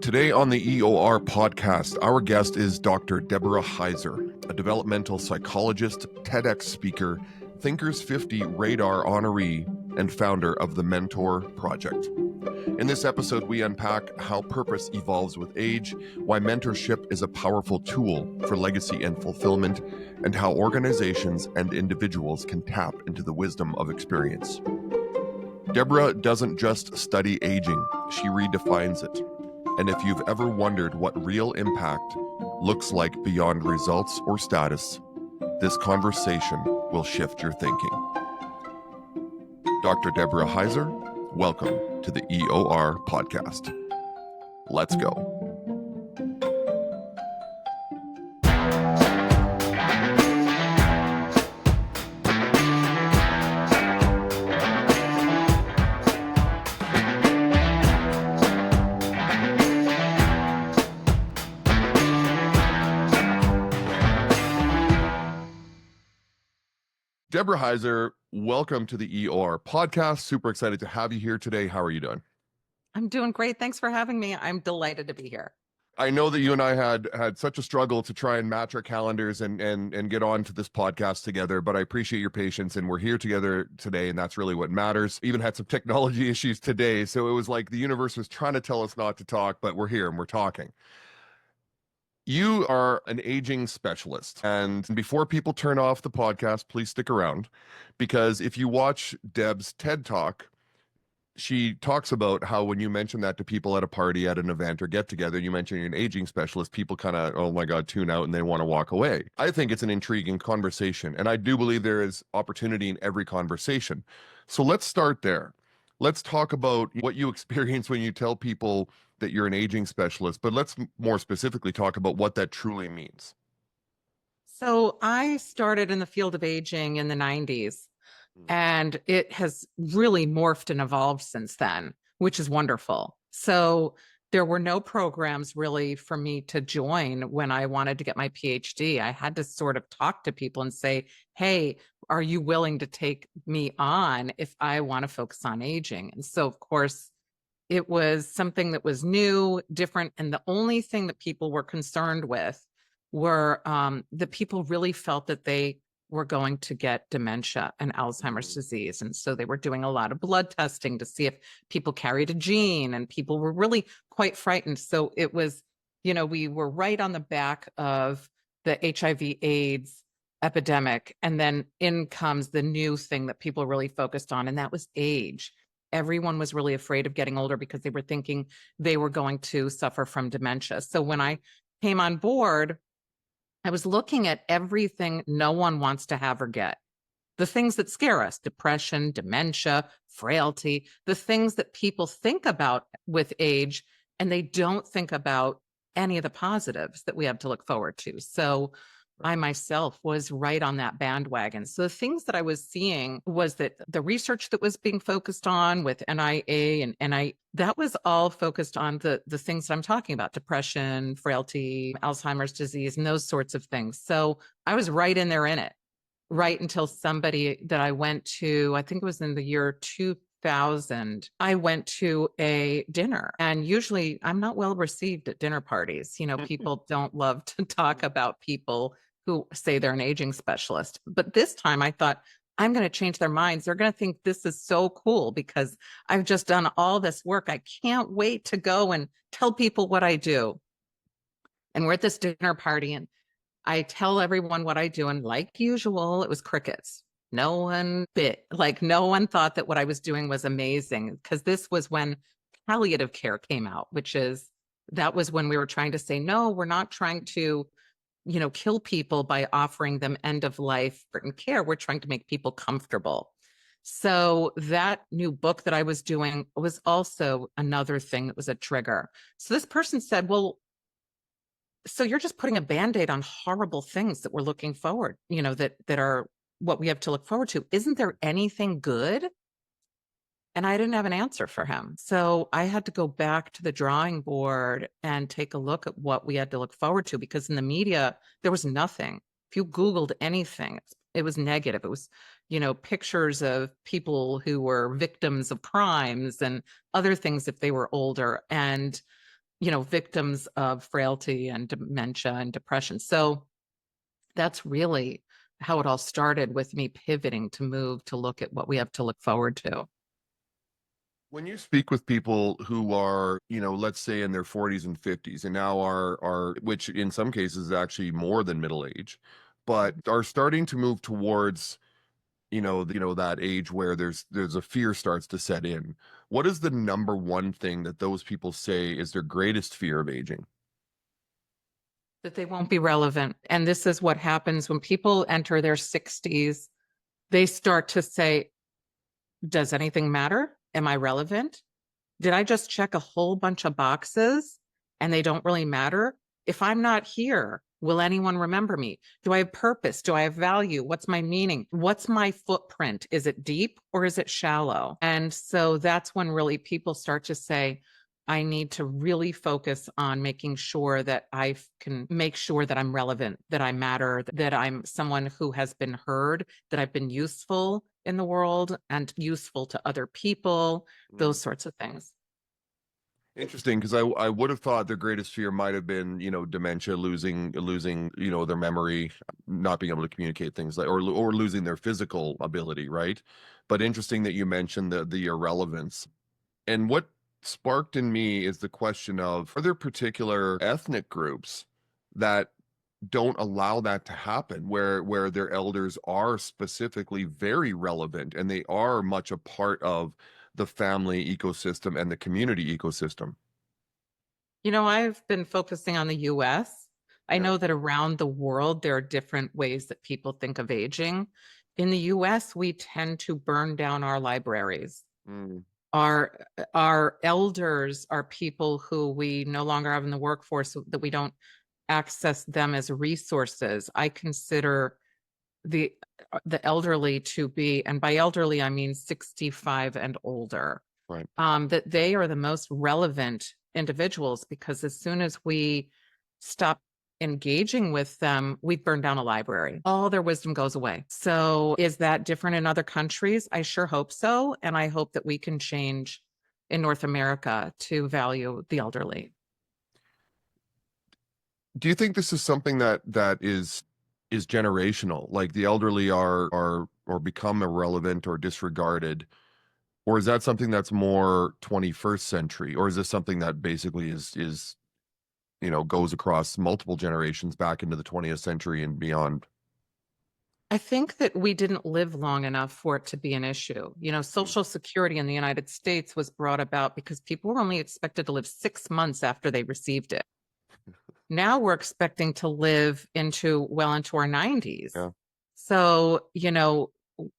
Today on the EOR podcast, our guest is Dr. Deborah Heiser, a developmental psychologist, TEDx speaker, Thinkers 50 Radar honoree, and founder of the Mentor Project. In this episode, we unpack how purpose evolves with age, why mentorship is a powerful tool for legacy and fulfillment, and how organizations and individuals can tap into the wisdom of experience. Deborah doesn't just study aging, she redefines it. And if you've ever wondered what real impact looks like beyond results or status, this conversation will shift your thinking. Dr. Deborah Heiser, welcome to the EOR podcast. Let's go. Deborah Heiser, welcome to the EOR podcast. Super excited to have you here today. How are you doing? I'm doing great. Thanks for having me. I'm delighted to be here. I know that you and I had such a struggle to try and match our calendars and get on to this podcast together, but I appreciate your patience and we're here together today, and that's really what matters. Even had some technology issues today, so it was like the universe was trying to tell us not to talk, but we're here and we're talking. You are an aging specialist, and before people turn off the podcast, please stick around, because if you watch Deb's TED Talk, she talks about how when you mention that to people at a party, at an event, or get together, you mention you're an aging specialist, people kind of, oh my God, tune out and they want to walk away. I think it's an intriguing conversation, and I do believe there is opportunity in every conversation. So let's start there. Let's talk about what you experience when you tell people that you're an aging specialist, but let's more specifically talk about what that truly means. So I started in the field of aging in the 90s, and it has really morphed and evolved since then, which is wonderful. So there were no programs really for me to join when I wanted to get my PhD. I had to sort of talk to people and say, hey, are you willing to take me on if I want to focus on aging? And so, of course, it was something that was new, different, and the only thing that people were concerned with were that people really felt that they were going to get dementia and Alzheimer's disease. And so they were doing a lot of blood testing to see if people carried a gene, and people were really quite frightened. So it was, we were right on the back of the HIV/AIDS epidemic. And then in comes the new thing that people really focused on, and that was age. Everyone was really afraid of getting older because they were thinking they were going to suffer from dementia. So when I came on board, I was looking at everything no one wants to have or get. The things that scare us: depression, dementia, frailty, the things that people think about with age, and they don't think about any of the positives that we have to look forward to. So I myself was right on that bandwagon. So the things that I was seeing was that the research that was being focused on with NIA and that was all focused on the things that I'm talking about: depression, frailty, Alzheimer's disease, and those sorts of things. So I was right in there in it, right until somebody that I went to, I think it was in the year 2000, I went to a dinner, and usually I'm not well received at dinner parties. People don't love to talk about people who say they're an aging specialist. But this time I thought, I'm going to change their minds. They're going to think this is so cool because I've just done all this work. I can't wait to go and tell people what I do. And we're at this dinner party, and I tell everyone what I do. And like usual, it was crickets. No one bit. No one thought that what I was doing was amazing, because this was when palliative care came out, that was when we were trying to say, no, we're not trying to kill people by offering them end of life care. We're trying to make people comfortable. So that new book that I was doing was also another thing that was a trigger. So this person said, well, so you're just putting a Band-Aid on horrible things that we're looking forward, that are what we have to look forward to. Isn't there anything good? And I didn't have an answer for him. So I had to go back to the drawing board and take a look at what we had to look forward to, because in the media, there was nothing. If you Googled anything, it was negative. It was, pictures of people who were victims of crimes and other things if they were older, and victims of frailty and dementia and depression. So that's really how it all started, with me pivoting to move to look at what we have to look forward to. When you speak with people who are, let's say in their 40s and 50s and now are which in some cases is actually more than middle age, but are starting to move towards, that age where there's a fear starts to set in. What is the number one thing that those people say is their greatest fear of aging? That they won't be relevant. And this is what happens when people enter their 60s. They start to say, does anything matter? Am I relevant? Did I just check a whole bunch of boxes and they don't really matter? If I'm not here, will anyone remember me? Do I have purpose? Do I have value? What's my meaning? What's my footprint? Is it deep or is it shallow? And so that's when really people start to say, I need to really focus on making sure that I can make sure that I'm relevant, that I matter, that I'm someone who has been heard, that I've been useful in the world and useful to other people, those sorts of things. Interesting, because I would have thought their greatest fear might have been, dementia, losing, their memory, not being able to communicate things like, or losing their physical ability, right? But interesting that you mentioned the irrelevance. And what sparked in me is the question of, are there particular ethnic groups that don't allow that to happen, where their elders are specifically very relevant and they are much a part of the family ecosystem and the community ecosystem? I've been focusing on the US. I Yeah. know that around the world, there are different ways that people think of aging. In the US, we tend to burn down our libraries. Mm, Our elders are people who we no longer have in the workforce, so that we don't access them as resources. I consider the the elderly to be, and by elderly I mean 65 and older, right. that they are the most relevant individuals, because as soon as we stop engaging with them, we burn down a library. All their wisdom goes away. So is that different in other countries? I sure hope so. And I hope that we can change in North America to value the elderly. Do you think this is something that is generational? Like the elderly are or become irrelevant or disregarded, or is that something that's more 21st century, or is this something that basically is goes across multiple generations back into the 20th century and beyond? I think that we didn't live long enough for it to be an issue. Mm. Social Security in the United States was brought about because people were only expected to live 6 months after they received it. Now we're expecting to live well into our 90s. Yeah. So,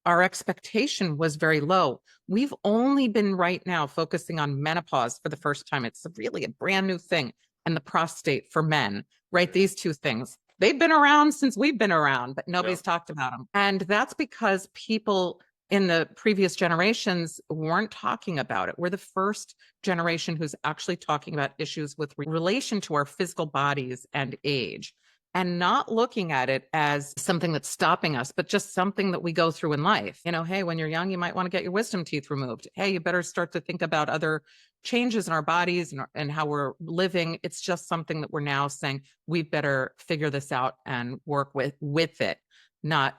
our expectation was very low. We've only been right now focusing on menopause for the first time. It's really a brand new thing. And the prostate for men, right? These two things. They've been around since we've been around, but Yeah. nobody's talked about them. And that's because people in the previous generations weren't talking about it. We're the first generation who's actually talking about issues with relation to our physical bodies and age, and not looking at it as something that's stopping us, but just something that we go through in life. Hey, when you're young, you might want to get your wisdom teeth removed. Hey, you better start to think about other changes in our bodies and how we're living. It's just something that we're now saying we better figure this out and work with it, not,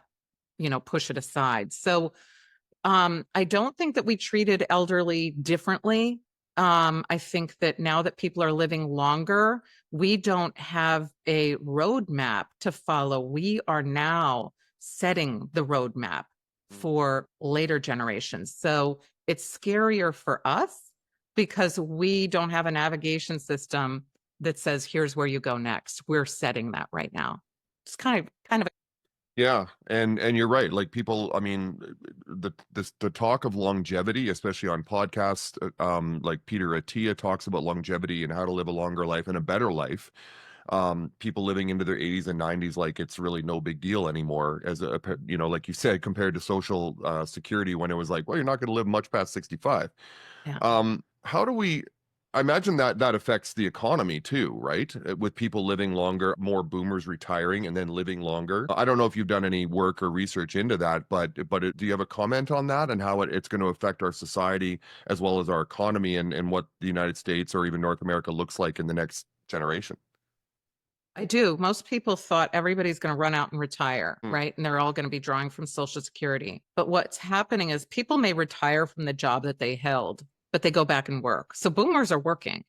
push it aside. So I don't think that we treated elderly differently. I think that now that people are living longer, we don't have a roadmap to follow. We are now setting the roadmap Mm. for later generations. So it's scarier for us because we don't have a navigation system that says, here's where you go next. We're setting that right now. It's kind of Yeah, and you're right. Like people, I mean, the talk of longevity, especially on podcasts, like Peter Attia talks about longevity and how to live a longer life and a better life. People living into their 80s and 90s, like it's really no big deal anymore. As like you said, compared to Social Security, when it was like, well, you're not going to live much past 65. yeah. How do we? I imagine that that affects the economy too, right? With people living longer, more boomers retiring and then living longer. I don't know if you've done any work or research into that, but do you have a comment on that and how it's going to affect our society as well as our economy and what the United States or even North America looks like in the next generation? I do. Most people thought everybody's going to run out and retire, Hmm. right? And they're all going to be drawing from Social Security. But what's happening is people may retire from the job that they held, but they go back and work. So boomers are working.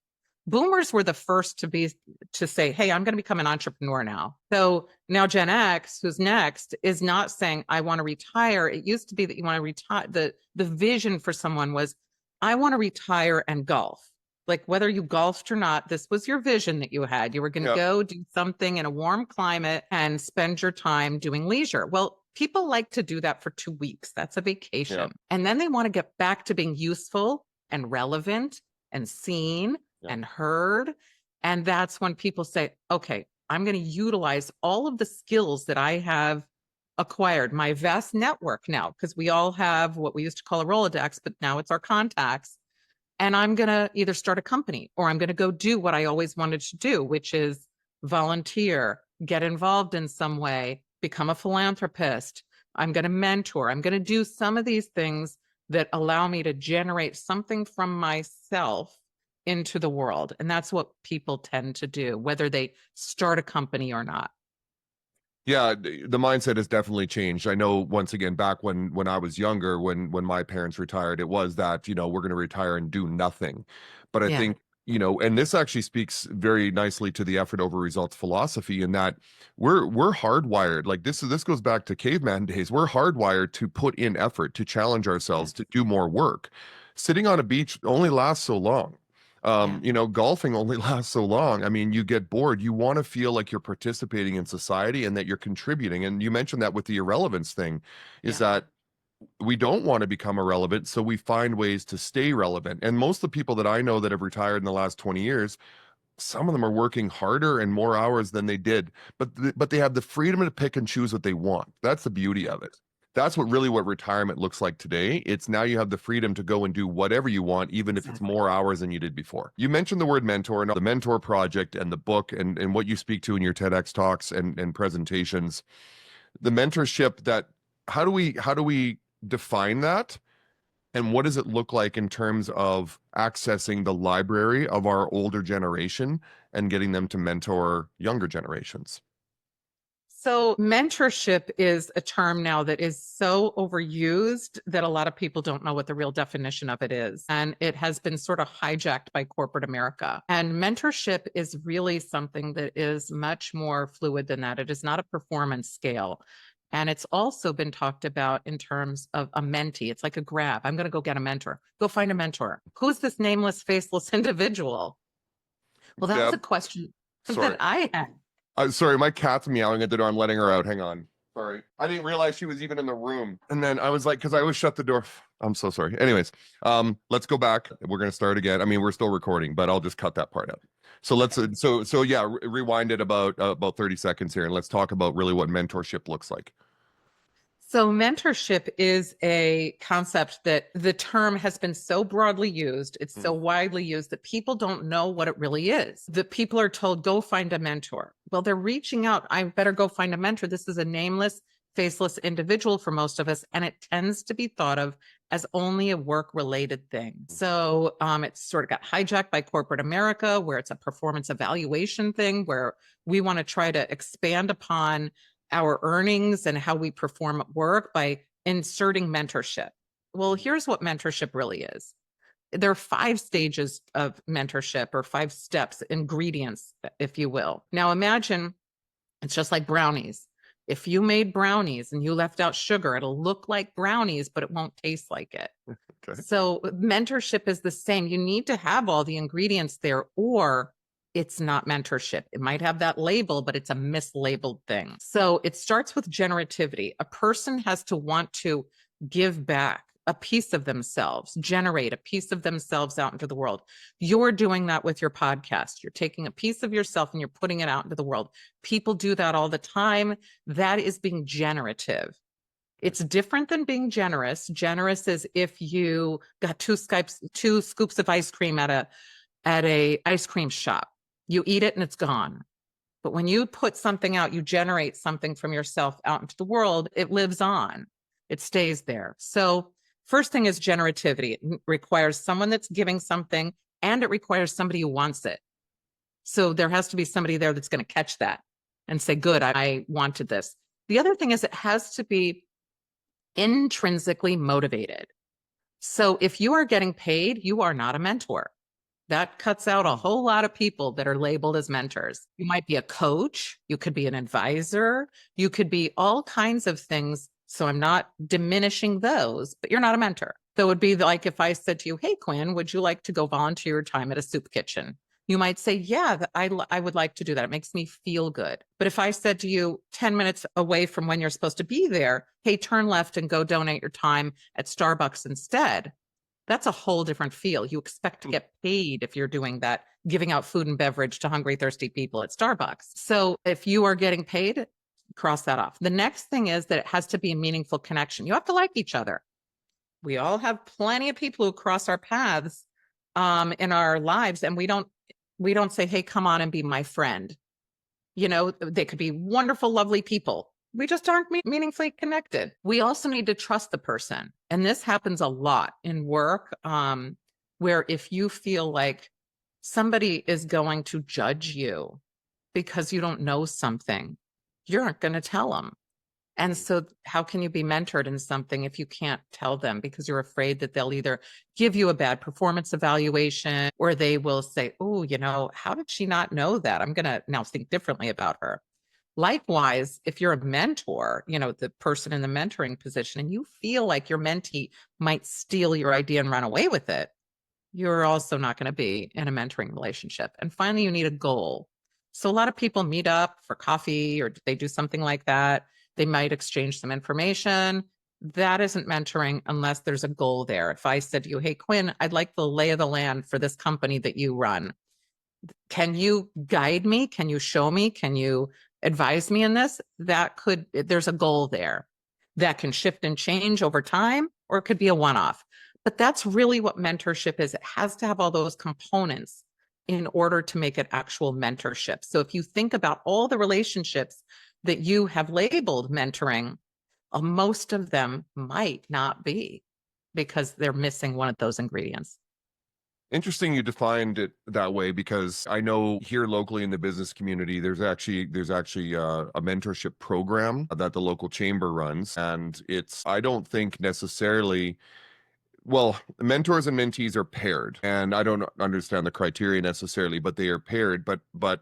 Boomers were the first to say, "Hey, I'm going to become an entrepreneur now." So now Gen X, who's next, is not saying, "I want to retire." It used to be that you want to retire. The vision for someone was, "I want to retire and golf." Like whether you golfed or not, this was your vision that you had. You were going to Yeah. go do something in a warm climate and spend your time doing leisure. Well, people like to do that for 2 weeks. That's a Yeah. vacation. And then they want to get back to being useful and relevant and seen Yeah. and heard. And that's when people say, okay, I'm going to utilize all of the skills that I have acquired, my vast network now, because we all have what we used to call a Rolodex, but now it's our contacts. And I'm going to either start a company or I'm going to go do what I always wanted to do, which is volunteer, get involved in some way, become a philanthropist. I'm going to mentor. I'm going to do some of these things that allow me to generate something from myself into the world. And that's what people tend to do, whether they start a company or not. Yeah, the mindset has definitely changed. I know once again back when I was younger, when my parents retired, it was that, we're going to retire and do nothing. But I Yeah. think, and this actually speaks very nicely to the effort over results philosophy in that we're hardwired. Like this goes back to caveman days. We're hardwired to put in effort, to challenge ourselves, Yes. to do more work. Sitting on a beach only lasts so long. Yeah. Golfing only lasts so long. I mean, you get bored. You want to feel like you're participating in society and that you're contributing. And you mentioned that with the irrelevance thing, is Yeah. that we don't want to become irrelevant, so we find ways to stay relevant. And most of the people that I know that have retired in the last 20 years, some of them are working harder and more hours than they did, but they have the freedom to pick and choose what they want. That's the beauty of it. That's what retirement looks like today. It's now you have the freedom to go and do whatever you want, even if it's Exactly. more hours than you did before. You mentioned the word mentor and the mentor project and the book and what you speak to in your TEDx talks and presentations. The mentorship that how do we define that? And what does it look like in terms of accessing the library of our older generation and getting them to mentor younger generations? So, mentorship is a term now that is so overused that a lot of people don't know what the real definition of it is. And it has been sort of hijacked by corporate America. And mentorship is really something that is much more fluid than that. It is not a performance scale. And it's also been talked about in terms of a mentee. It's like a grab. I'm going to go get a mentor. Go find a mentor. Who's this nameless, faceless individual? Well, that was a Deb, question that sorry. I had. Sorry, my cat's meowing at the door. I'm letting her out. Hang on. Sorry. I didn't realize she was even in the room. And then I was like, because I always shut the door. I'm so sorry. Anyways, let's go back. We're gonna start again. I mean, we're still recording, but I'll just cut that part out. So let's so yeah, rewind it about 30 seconds here and let's talk about really what mentorship looks like. So, mentorship is a concept that the term has been so broadly used, it's so Mhm. widely used that people don't know what it really is. The people are told, go find a mentor. Well, they're reaching out. I better go find a mentor. This is a nameless, faceless individual for most of us, and it tends to be thought of as only a work related thing. So, it's sort of got hijacked by corporate America, where it's a performance evaluation thing, where we want to try to expand upon our earnings and how we perform at work by inserting mentorship. Well, here's what mentorship really is. There are 5 stages of mentorship or 5 steps, ingredients, if you will. Now imagine it's just like brownies. If you made brownies and you left out sugar, it'll look like brownies, but it won't taste like it. Okay. So mentorship is the same. You need to have all the ingredients there, or it's not mentorship. It might have that label, but it's a mislabeled thing. So it starts with generativity. A person has to want to give back a piece of themselves, generate a piece of themselves out into the world. You're doing that with your podcast. You're taking a piece of yourself and you're putting it out into the world. People do that all the time. That is being generative. It's different than being generous. Generous is if you got two scoops of ice cream at at a ice cream shop. You eat it and it's gone. But when you put something out, you generate something from yourself out into the world, it lives on. It stays there. So first thing is generativity. It requires someone that's giving something, and it requires somebody who wants it. So there has to be somebody there that's going to catch that and say, good, I wanted this. The other thing is it has to be intrinsically motivated. So if you are getting paid, you are not a mentor. That cuts out a whole lot of people that are labeled as mentors. You might be a coach, you could be an advisor, you could be all kinds of things. So I'm not diminishing those, but you're not a mentor. So it would be like if I said to you, hey, Quinn, would you like to go volunteer your time at a soup kitchen? You might say, yeah, I would like to do that. It makes me feel good. But if I said to you 10 minutes away from when you're supposed to be there, hey, turn left and go donate your time at Starbucks instead, that's a whole different feel. You expect to get paid if you're doing that, giving out food and beverage to hungry, thirsty people at Starbucks. So if you are getting paid, cross that off. The next thing is that it has to be a meaningful connection. You have to like each other. We all have plenty of people who cross our paths in our lives, and we don't say, hey, come on and be my friend. You know, they could be wonderful, lovely people. We just aren't meaningfully connected. We also need to trust the person. And this happens a lot in work, where if you feel like somebody is going to judge you because you don't know something, you aren't going to tell them. And so how can you be mentored in something if you can't tell them because you're afraid that they'll either give you a bad performance evaluation or they will say, oh, you know, how did she not know that? I'm going to now think differently about her. Likewise, if you're a mentor, you know, the person in the mentoring position, and you feel like your mentee might steal your idea and run away with it, you're also not going to be in a mentoring relationship. And finally, you need a goal. So a lot of people meet up for coffee or they do something like that. They might exchange some information. That isn't mentoring unless there's a goal there. If I said to you, hey, Quinn, I'd like the lay of the land for this company that you run. Can you guide me? Can you show me? Can you advise me in this? There's a goal there that can shift and change over time, or it could be a one-off. But that's really what mentorship is. It has to have all those components in order to make it actual mentorship. So if you think about all the relationships that you have labeled mentoring, most of them might not be because they're missing one of those ingredients. Interesting you defined it that way, because I know here locally in the business community, there's actually a mentorship program that the local chamber runs, and I don't think necessarily, well, mentors and mentees are paired, and I don't understand the criteria necessarily, but they are paired, but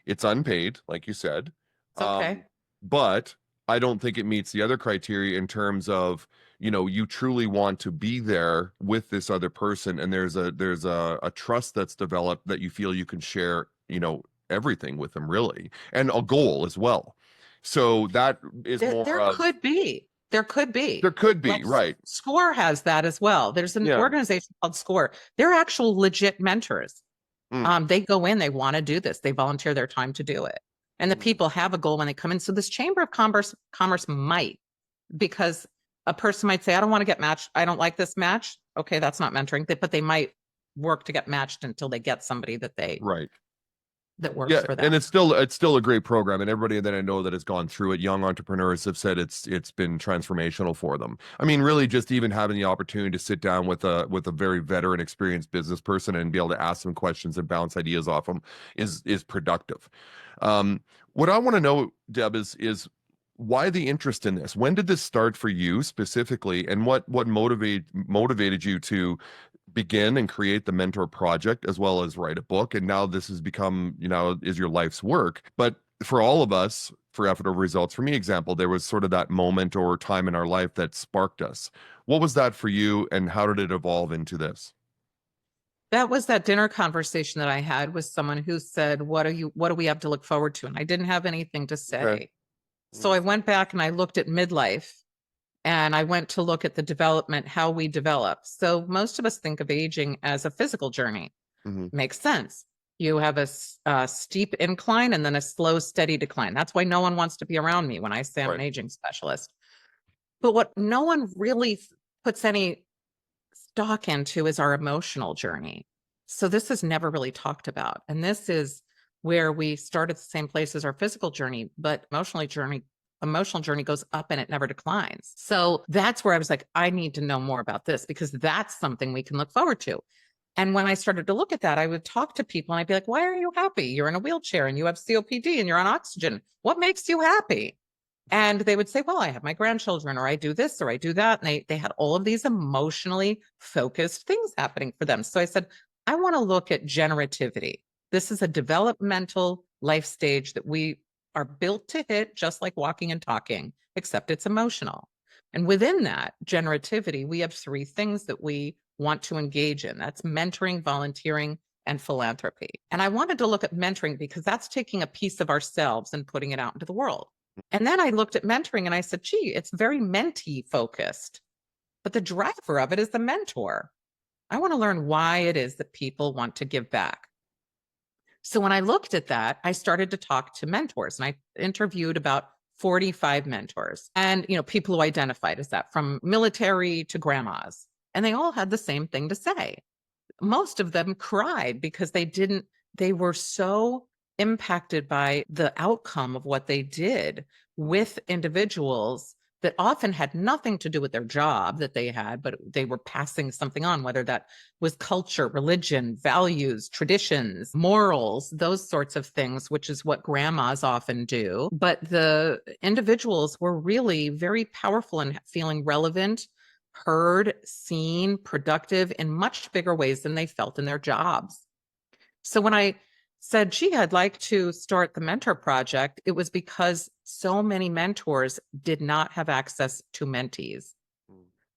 it's unpaid, like you said. It's okay. But I don't think it meets the other criteria in terms of, you know, you truly want to be there with this other person, and there's a trust that's developed that you feel you can share, you know, everything with them, really, and a goal as well. So that is more There of, could be. There could there be. could be, Like right? SCORE has that as well. There's an Yeah. organization called SCORE. They're actual legit mentors. Mm, They go in, they want to do this. They volunteer their time to do it. And the mm, people have a goal when they come in. So this Chamber of Commerce might, because a person might say, I don't want to get matched. I don't like this match. Okay, that's not mentoring. But they might work to get matched until they get somebody right. that works Yeah, for and them. it's still a great program, and everybody that I know that has gone through it, young entrepreneurs have said it's been transformational for them. I mean, really, just even having the opportunity to sit down with a very veteran, experienced business person and be able to ask them questions and bounce ideas off them is productive. What I want to know, Deb, is why the interest in this? When did this start for you specifically, and what motivated you to begin and create the mentor project as well as write a book? And now this has become, you know, is your life's work. But for all of us, for Effort Over Results, for me example, there was sort of that moment or time in our life that sparked us. What was that for you, and how did it evolve into this? That was that dinner conversation that I had with someone who said, what do we have to look forward to? And I didn't have anything to Okay. say. So I went back and I looked at midlife, and I went to look at the development, how we develop. So most of us think of aging as a physical journey. Mm-hmm. Makes sense. You have a steep incline and then a slow, steady decline. That's why no one wants to be around me when I say I'm an Right. aging specialist. But what no one really puts any stock into is our emotional journey. So this is never really talked about. And this is where we start at the same place as our physical journey, but emotional journey goes up and it never declines. So that's where I was like, I need to know more about this because that's something we can look forward to. And when I started to look at that, I would talk to people and I'd be like, why are you happy? You're in a wheelchair and you have COPD and you're on oxygen. What makes you happy? And they would say, well, I have my grandchildren, or I do this, or I do that. And they had all of these emotionally focused things happening for them. So I said, I want to look at generativity. This is a developmental life stage that we are built to hit, just like walking and talking, except it's emotional. And within that generativity, we have three things that we want to engage in. That's mentoring, volunteering, and philanthropy. And I wanted to look at mentoring because that's taking a piece of ourselves and putting it out into the world. And then I looked at mentoring and I said, gee, it's very mentee focused, but the driver of it is the mentor. I want to learn why it is that people want to give back. So when I looked at that, I started to talk to mentors and I interviewed about 45 mentors and, people who identified as that, from military to grandmas. And they all had the same thing to say. Most of them cried because they were so impacted by the outcome of what they did with individuals that often had nothing to do with their job that they had, but they were passing something on, whether that was culture, religion, values, traditions, morals, those sorts of things, which is what grandmas often do. But the individuals were really very powerful in feeling relevant, heard, seen, productive in much bigger ways than they felt in their jobs. So when I said, gee, I'd like to start the Mentor Project, it was because so many mentors did not have access to mentees.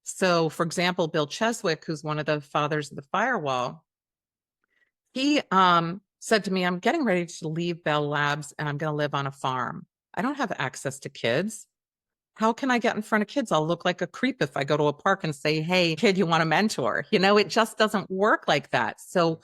So, for example, Bill Cheswick, who's one of the fathers of the firewall, he said to me, I'm getting ready to leave Bell Labs and I'm going to live on a farm. I don't have access to kids. How can I get in front of kids? I'll look like a creep if I go to a park and say, hey, kid, you want a mentor? It just doesn't work like that. So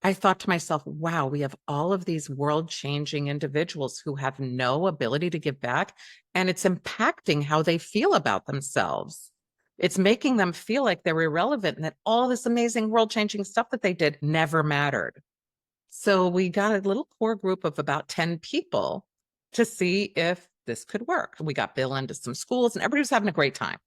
I thought to myself, wow, we have all of these world-changing individuals who have no ability to give back, and it's impacting how they feel about themselves. It's making them feel like they're irrelevant and that all this amazing world-changing stuff that they did never mattered. So we got a little core group of about 10 people to see if this could work. We got Bill into some schools and everybody was having a great time.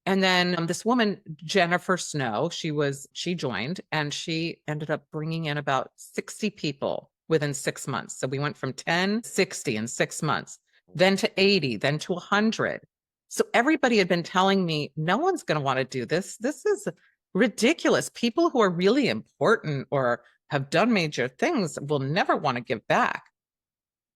And then this woman, Jennifer Snow, she joined and she ended up bringing in about 60 people within 6 months. So we went from 10, 60 in 6 months, then to 80, then to 100. So everybody had been telling me, no one's going to want to do this. This is ridiculous. People who are really important or have done major things will never want to give back.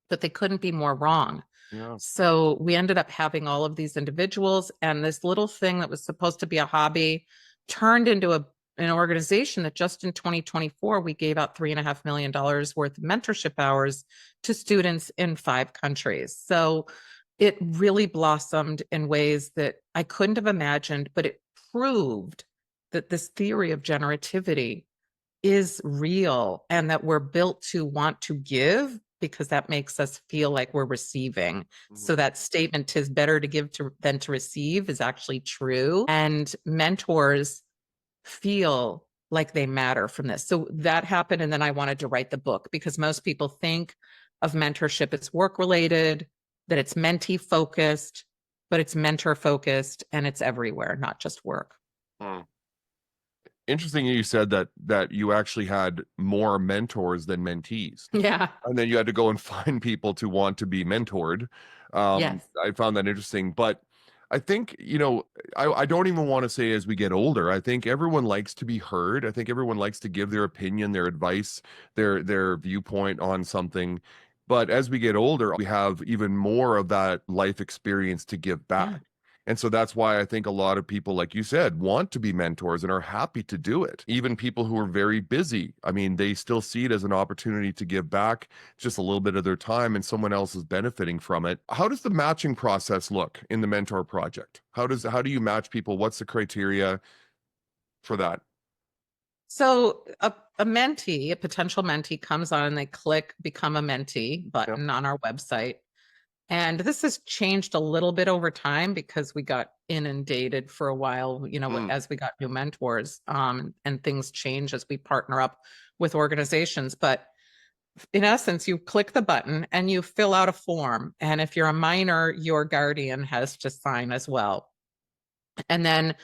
But they couldn't be more wrong. Yeah. So we ended up having all of these individuals, and this little thing that was supposed to be a hobby turned into an organization that just in 2024, we gave out $3.5 million worth of mentorship hours to students in 5 countries. So it really blossomed in ways that I couldn't have imagined, but it proved that this theory of generativity is real and that we're built to want to give because that makes us feel like we're receiving. So that statement, "'tis better to give than to receive," is actually true. And mentors feel like they matter from this. So that happened. And then I wanted to write the book because most people think of mentorship as work related, that it's mentee focused, but it's mentor focused and it's everywhere, not just work. Interesting you said that you actually had more mentors than mentees. Yeah. And then you had to go and find people to want to be mentored. Yes. I found that interesting. But I think, I don't even want to say as we get older, I think everyone likes to be heard. I think everyone likes to give their opinion, their advice, their viewpoint on something. But as we get older, we have even more of that life experience to give back. Yeah. And so that's why I think a lot of people, like you said, want to be mentors and are happy to do it. Even people who are very busy. I mean, they still see it as an opportunity to give back just a little bit of their time and someone else is benefiting from it. How does the matching process look in the Mentor Project? How do you match people? What's the criteria for that? So a potential mentee comes on and they click become a mentee button on our website. And this has changed a little bit over time because we got inundated for a while, as we got new mentors, and things change as we partner up with organizations. But in essence, you click the button and you fill out a form. And if you're a minor, your guardian has to sign as well. And then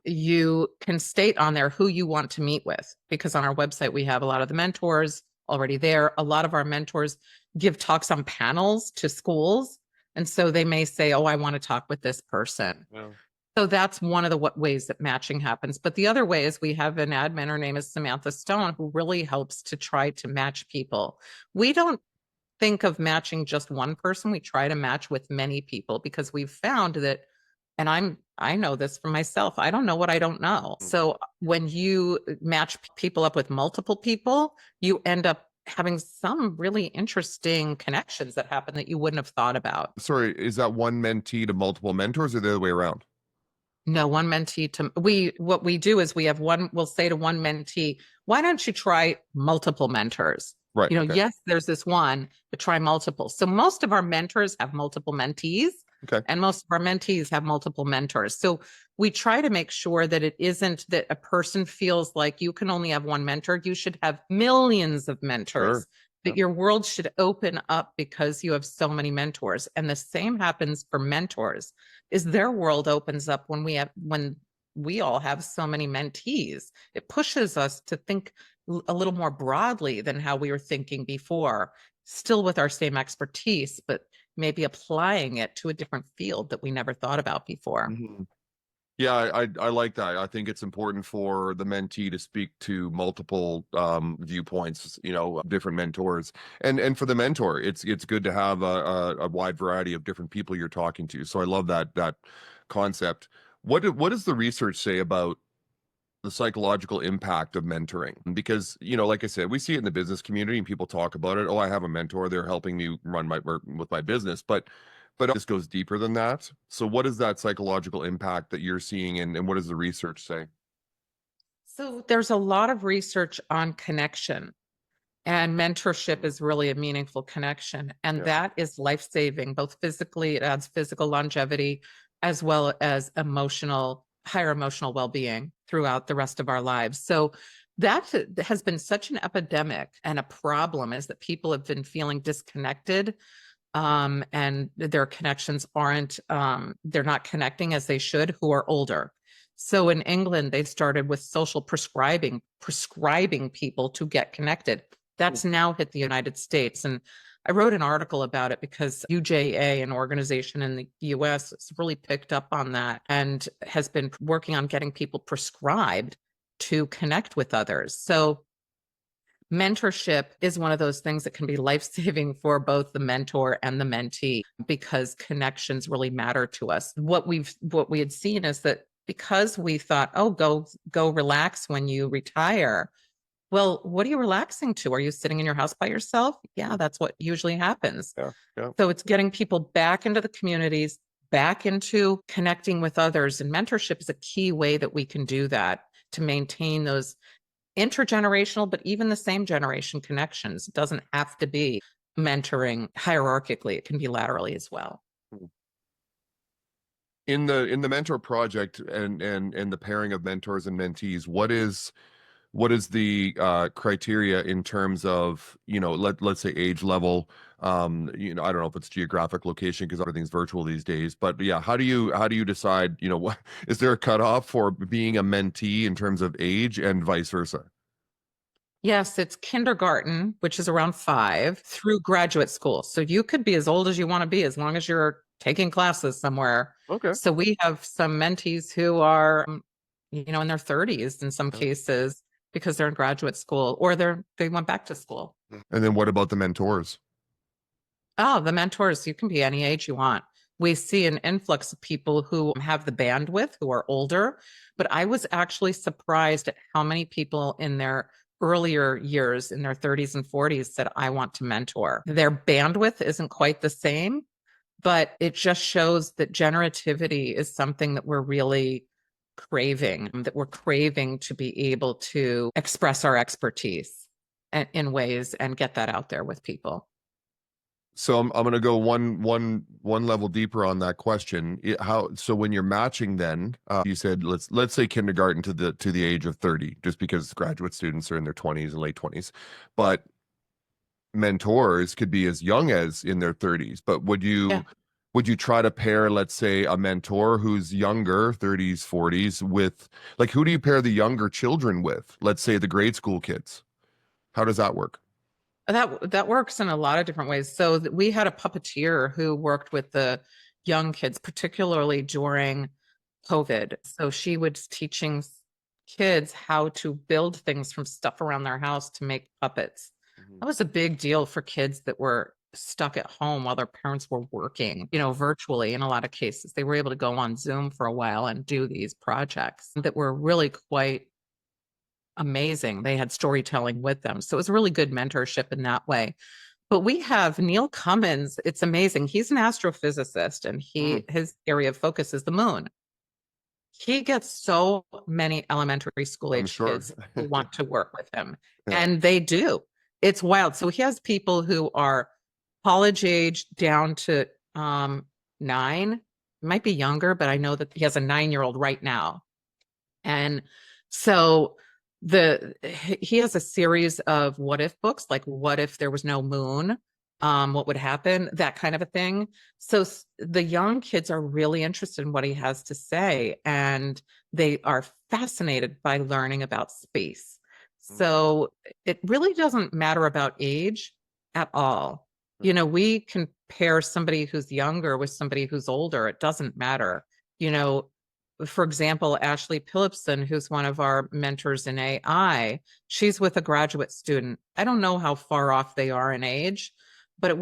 you can state on there who you want to meet with, because on our website, we have a lot of the mentors already there. A lot of our mentors give talks on panels to schools. And so they may say, oh, I want to talk with this person. Yeah. So that's one of the ways that matching happens. But the other way is we have an admin, her name is Samantha Stone, who really helps to try to match people. We don't think of matching just one person. We try to match with many people, because we've found that, and I know this for myself, I don't know what I don't know. So when you match people up with multiple people, you end up having some really interesting connections that happen that you wouldn't have thought about. Sorry, is that one mentee to multiple mentors or the other way around? No, one mentee to what we do is we'll say to one mentee, why don't you try multiple mentors? Right. Okay. Yes, there's this one, but try multiple. So most of our mentors have multiple mentees. Okay. And most of our mentees have multiple mentors. So we try to make sure that it isn't that a person feels like you can only have one mentor. You should have millions of mentors. Sure. That your world should open up because you have so many mentors. And the same happens for mentors, is their world opens up when we all have so many mentees. It pushes us to think a little more broadly than how we were thinking before, still with our same expertise, but maybe applying it to a different field that we never thought about before. Mm-hmm. Yeah, I like that. I think it's important for the mentee to speak to multiple viewpoints, different mentors, and for the mentor, it's good to have a wide variety of different people you're talking to. So I love that concept. What does the research say about the psychological impact of mentoring? Because, like I said, we see it in the business community and people talk about it. Oh, I have a mentor. They're helping me run my work with my business. But this goes deeper than that. So what is that psychological impact that you're seeing, and what does the research say? So there's a lot of research on connection, and mentorship is really a meaningful connection. And that is life-saving, both physically, it adds physical longevity, as well as higher emotional well-being throughout the rest of our lives. So that has been such an epidemic and a problem, is that people have been feeling disconnected, and their connections they're not connecting as they should, who are older. So in England, they started with social prescribing people to get connected. That's now hit the United States. And I wrote an article about it because UJA, an organization in the US, has really picked up on that and has been working on getting people prescribed to connect with others. So mentorship is one of those things that can be life-saving for both the mentor and the mentee, because connections really matter to us. What we had seen is that because we thought, oh, go relax when you retire. Well, what are you relaxing to? Are you sitting in your house by yourself? Yeah, that's what usually happens. Yeah. So it's getting people back into the communities, back into connecting with others. And mentorship is a key way that we can do that, to maintain those intergenerational, but even the same generation connections. It doesn't have to be mentoring hierarchically. It can be laterally as well. In the mentor project and the pairing of mentors and mentees, what is the criteria in terms of, let's say age level? I don't know if it's geographic location, because everything's virtual these days, but yeah, how do you decide, what is there a cutoff for being a mentee in terms of age, and vice versa? Yes, it's kindergarten, which is around 5, through graduate school. So you could be as old as you want to be, as long as you're taking classes somewhere. Okay. So we have some mentees who are, in their 30s in some cases, because they're in graduate school, or they went back to school. And then what about the mentors? Oh, the mentors, you can be any age you want. We see an influx of people who have the bandwidth, who are older, but I was actually surprised at how many people in their earlier years, in their 30s and 40s, said, I want to mentor. Their bandwidth isn't quite the same, but it just shows that generativity is something that we're really craving, to be able to express our expertise in ways and get that out there with people. So I'm going to go one level deeper on that question. So when you're matching, then you said let's say kindergarten to the age of 30, just because graduate students are in their 20s and late 20s, but mentors could be as young as in their 30s. But Yeah. would you try to pair, let's say, a mentor who's younger, 30s, 40s, with, like, who do you pair the younger children with? Let's say the grade school kids. How does that work? That works in a lot of different ways. So we had a puppeteer who worked with the young kids, particularly during COVID. So she was teaching kids how to build things from stuff around their house to make puppets. That was a big deal for kids that were stuck at home while their parents were working, virtually in a lot of cases. They were able to go on Zoom for a while and do these projects that were really quite amazing. They had storytelling with them. So it was a really good mentorship in that way. But we have Neil Cummins. It's amazing. He's an astrophysicist and his area of focus is the moon. He gets so many elementary school I'm age sure. kids who want to work with him. Yeah. And they do. It's wild. So he has people who are college age down to 9, might be younger, but I know that he has a 9-year-old right now. And so he has a series of what if books, like what if there was no moon? What would happen? That kind of a thing. So the young kids are really interested in what he has to say, and they are fascinated by learning about space. So it really doesn't matter about age at all. We can pair somebody who's younger with somebody who's older. It doesn't matter. For example, Ashley Phillipson, who's one of our mentors in AI, she's with a graduate student. I don't know how far off they are in age, but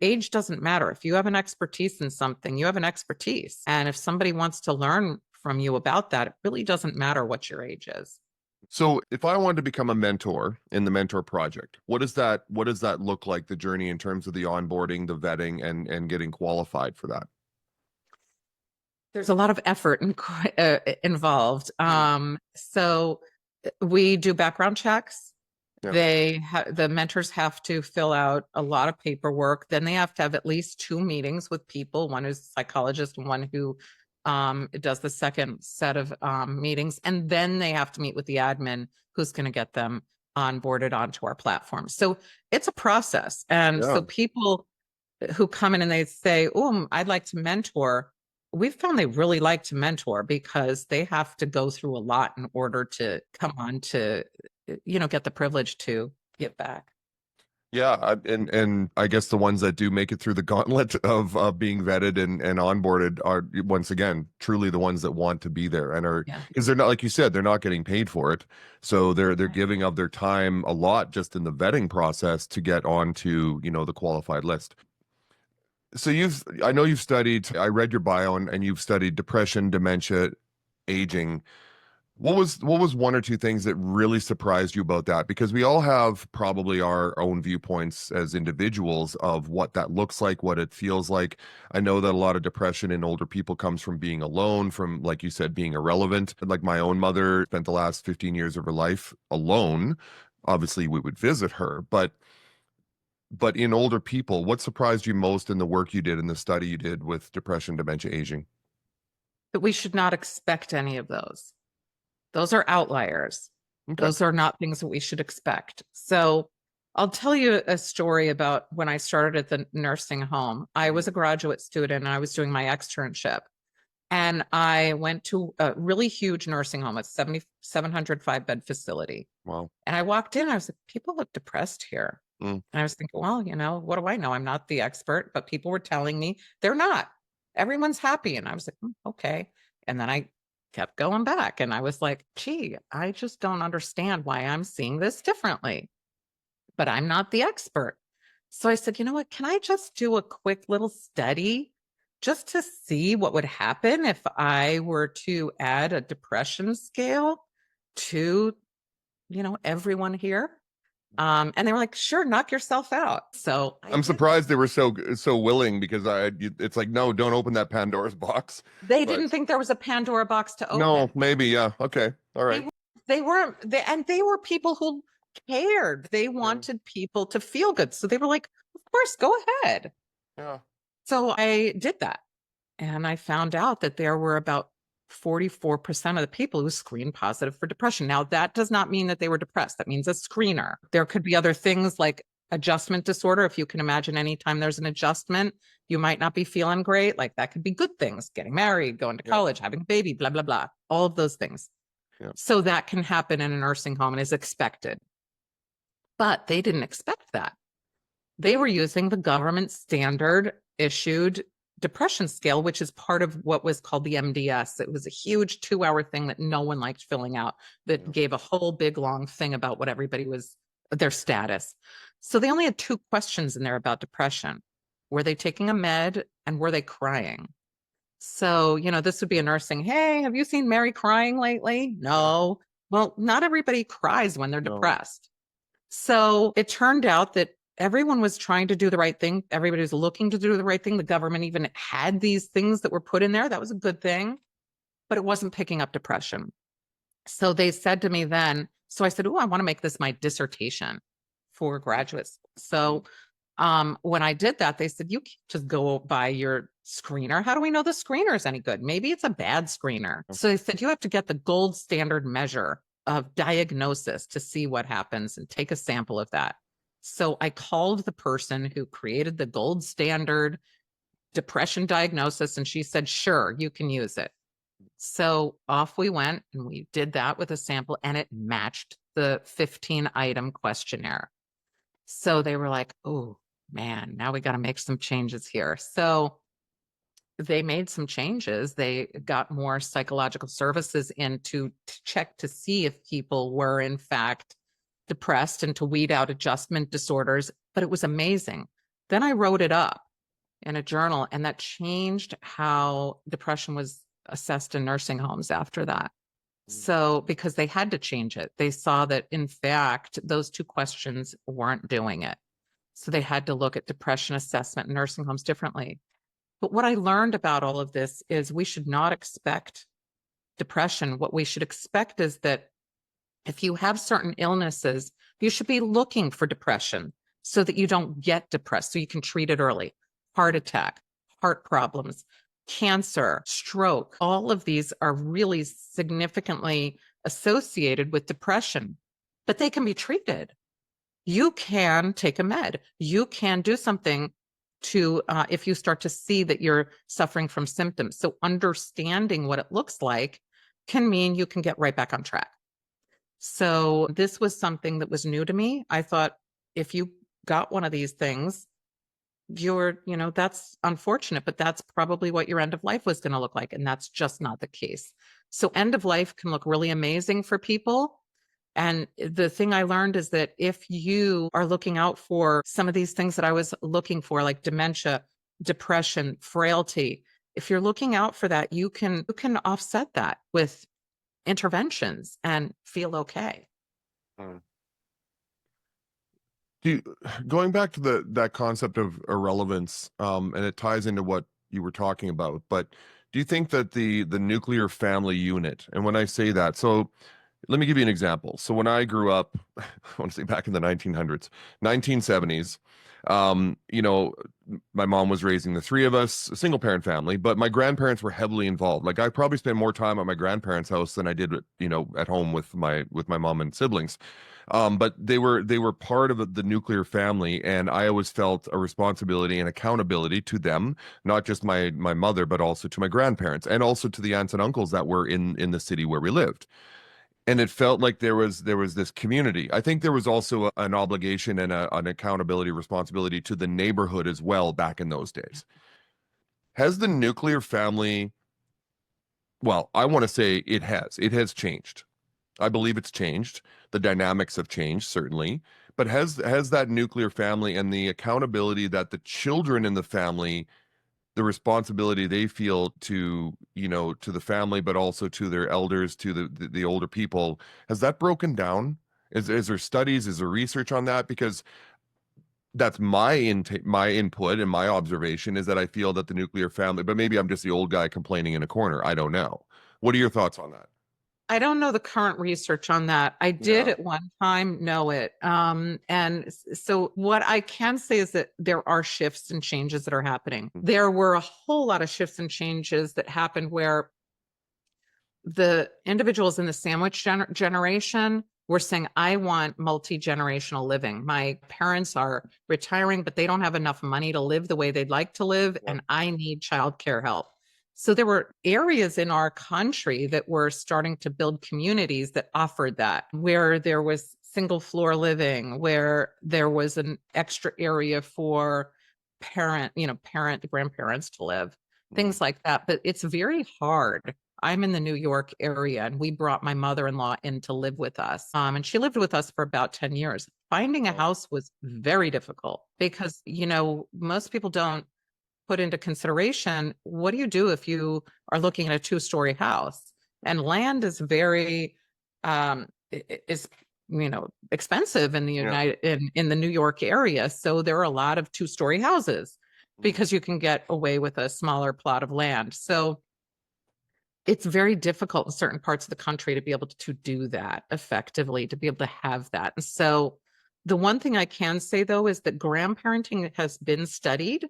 age doesn't matter. If you have an expertise in something, you have an expertise. And if somebody wants to learn from you about that, it really doesn't matter what your age is. So if I wanted to become a mentor in the mentor project, what does that look like, the journey in terms of the onboarding, the vetting, and getting qualified for that? There's a lot of effort involved. So we do background checks. Yeah. The mentors have to fill out a lot of paperwork. Then they have to have at least 2 meetings with people, one who's a psychologist and one who does the second set of meetings. And then they have to meet with the admin who's going to get them onboarded onto our platform. So it's a process. And so people who come in and they say, oh, I'd like to mentor, we've found they really like to mentor because they have to go through a lot in order to come on to, get the privilege to give back. Yeah, and I guess the ones that do make it through the gauntlet of being vetted and onboarded are, once again, truly the ones that want to be there and are, because they're not, like you said, they're not getting paid for it, so they're giving of their time a lot just in the vetting process to get onto the qualified list. So I know you've studied, I read your bio, and you've studied depression, dementia, aging. What was one or two things that really surprised you about that? Because we all have probably our own viewpoints as individuals of what that looks like, what it feels like. I know that a lot of depression in older people comes from being alone, from, like you said, being irrelevant. Like my own mother spent the last 15 years of her life alone. Obviously, we would visit her, but in older people, what surprised you most in the work you did, in the study you did with depression, dementia, aging? That we should not expect any of those. Those are outliers. Okay. Those are not things that we should expect. So I'll tell you a story about when I started at the nursing home. I was a graduate student and I was doing my externship. And I went to a really huge nursing home, a 705 bed facility. Wow. And I walked in, I was like, people look depressed here. And I was thinking, well, what do I know? I'm not the expert, but people were telling me they're not. Everyone's happy. And I was like, okay. And then I kept going back and I was like, gee, I just don't understand why I'm seeing this differently, but I'm not the expert. So I said, you know what? Can I just do a quick little study just to see what would happen if I were to add a depression scale to, everyone here? And they were like, sure, knock yourself out. So I'm surprised they were so willing, because it's like, no, don't open that Pandora's box. They didn't think there was a Pandora box to open. No, maybe, yeah. Okay. All right. They were people who cared. They wanted people to feel good. So they were like, of course, go ahead. Yeah. So I did that. And I found out that there were about 44% of the people who screened positive for depression. Now, that does not mean that they were depressed. That means a screener. There could be other things like adjustment disorder. If you can imagine, anytime there's an adjustment, you might not be feeling great. Like that could be good things, getting married, going to college, having a baby, blah, blah, blah, all of those things. So that can happen in a nursing home and is expected. But they didn't expect that. They were using the government standard issued depression scale, which is part of what was called the MDS. It was a huge 2-hour thing that no one liked filling out, that gave a whole big long thing about what everybody was, their status. So they only had 2 questions in there about depression. Were they taking a med and were they crying? So, you know, this would be a nursing, hey, have you seen Mary crying lately? No. Well, not everybody cries when they're depressed. So it turned out that everyone was trying to do the right thing. Everybody was looking to do the right thing. The government even had these things that were put in there. That was a good thing, but it wasn't picking up depression. So they said to me then, so I said, oh, I want to make this my dissertation for graduates. So when I did that, they said, you can't just go by your screener. How do we know the screener is any good? Maybe it's a bad screener. So they said, you have to get the gold standard measure of diagnosis to see what happens and take a sample of that. So I called the person who created the gold standard depression diagnosis, and she said, sure, you can use it. So off we went, and we did that with a sample, and it matched the 15-item questionnaire. So they were like, oh, man, now we got to make some changes here. So they made some changes. They got more psychological services in to check to see if people were in fact depressed and to weed out adjustment disorders. But it was amazing. Then I wrote it up in a journal, and that changed how depression was assessed in nursing homes after that. So because they had to change it, they saw that in fact, those 2 questions weren't doing it. So they had to look at depression assessment in nursing homes differently. But what I learned about all of this is we should not expect depression. What we should expect is that if you have certain illnesses, you should be looking for depression so that you don't get depressed, so you can treat it early. Heart attack, heart problems, cancer, stroke, all of these are really significantly associated with depression, but they can be treated. You can take a med. You can do something to, if you start to see that you're suffering from symptoms. So understanding what it looks like can mean you can get right back on track. So this was something that was new to me. I thought if you got one of these things, you're, you know, that's unfortunate, but that's probably what your end of life was going to look like. And that's just not the case. So end of life can look really amazing for people. And the thing I learned is that if you are looking out for some of these things that I was looking for, like dementia, depression, frailty, if you're looking out for that, you can offset that with interventions and feel okay. Going back to that concept of irrelevance, and it ties into what you were talking about, but do you think that the nuclear family unit, and when I say that, so let me give you an example. So when I grew up, I want to say back in the 1900s, 1970s, you know, my mom was raising the 3 of us, a single parent family, but my grandparents were heavily involved. Like I probably spent more time at my grandparents' house than I did, you know, at home with my mom and siblings. But they were part of the nuclear family, and I always felt a responsibility and accountability to them, not just my mother, but also to my grandparents, and also to the aunts and uncles that were in the city where we lived. And it felt like there was this community. I think there was also an obligation and an accountability responsibility to the neighborhood as well back in those days. Has the nuclear family, well, I want to say it has changed. I believe it's changed. The dynamics have changed, certainly. But has that nuclear family and the accountability that the children in the family, the responsibility they feel to, you know, to the family, but also to their elders, to the older people, has that broken down? Is there studies, is there research on that? Because that's my input and my observation is that I feel that the nuclear family, but maybe I'm just the old guy complaining in a corner. I don't know. What are your thoughts on that? I don't know the current research on that. I did Yeah. at one time know it. So what I can say is that there are shifts and changes that are happening. There were a whole lot of shifts and changes that happened where the individuals in the sandwich generation were saying, I want multi-generational living. My parents are retiring, but they don't have enough money to live the way they'd like to live, Yeah. and I need childcare help. So there were areas in our country that were starting to build communities that offered that, where there was single floor living, where there was an extra area for grandparents to live, things like that. But it's very hard. I'm in the New York area, and we brought my mother-in-law in to live with us. And she lived with us for about 10 years. Finding a house was very difficult because, most people don't put into consideration, what do you do if you are looking at a 2-story house? And land is very is expensive in the Yeah. in the New York area. So there are a lot of 2-story houses because you can get away with a smaller plot of land. So it's very difficult in certain parts of the country to be able to do that effectively, to be able to have that. And so the one thing I can say, though, is that grandparenting has been studied,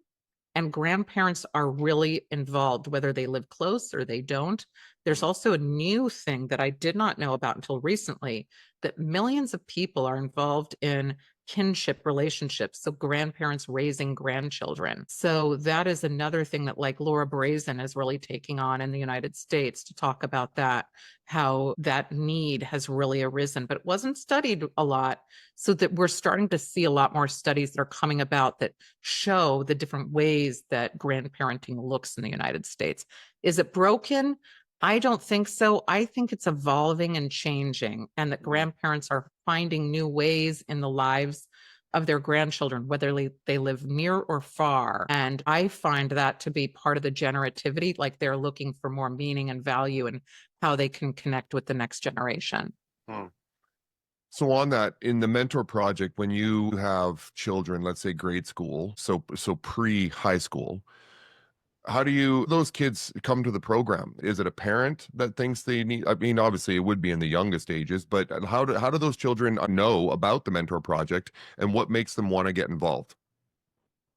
and grandparents are really involved, whether they live close or they don't. There's also a new thing that I did not know about until recently, that millions of people are involved in kinship relationships. So grandparents raising grandchildren. So that is another thing that, like, Laura Brazen is really taking on in the United States to talk about that, how that need has really arisen, but it wasn't studied a lot. So that we're starting to see a lot more studies that are coming about that show the different ways that grandparenting looks in the United States. Is it broken? I don't think so. I think it's evolving and changing, and that grandparents are finding new ways in the lives of their grandchildren, whether they live near or far. And I find that to be part of the generativity, like they're looking for more meaning and value and how they can connect with the next generation. So on that, in the mentor project, when you have children, let's say grade school, so pre-high school, how do those kids come to the program? Is it a parent that thinks they need, I mean, obviously it would be in the youngest ages, but how do those children know about the mentor project, and what makes them want to get involved?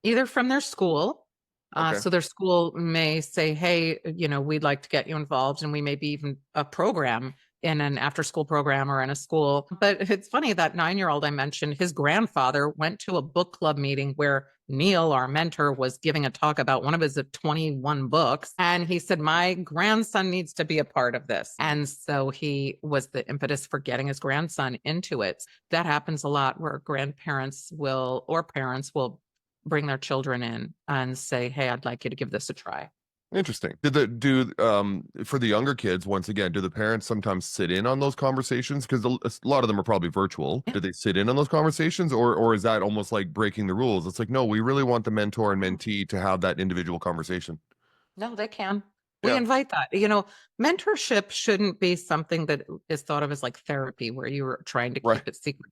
Either from their school. Okay. So their school may say, hey, we'd like to get you involved, and we may be even a program in an after school program or in a school. But it's funny, that 9-year-old I mentioned, his grandfather went to a book club meeting where Neil, our mentor, was giving a talk about one of his 21 books. And he said, my grandson needs to be a part of this. And so he was the impetus for getting his grandson into it. That happens a lot, where grandparents will, or parents will, bring their children in and say, hey, I'd like you to give this a try. Interesting. For the younger kids, once again, do the parents sometimes sit in on those conversations? Because a lot of them are probably virtual. Yeah. Do they sit in on those conversations, or is that almost like breaking the rules? It's like, no, we really want the mentor and mentee to have that individual conversation. No, they can. We Yeah. invite that. Mentorship shouldn't be something that is thought of as like therapy, where you're trying to Right. keep it secret.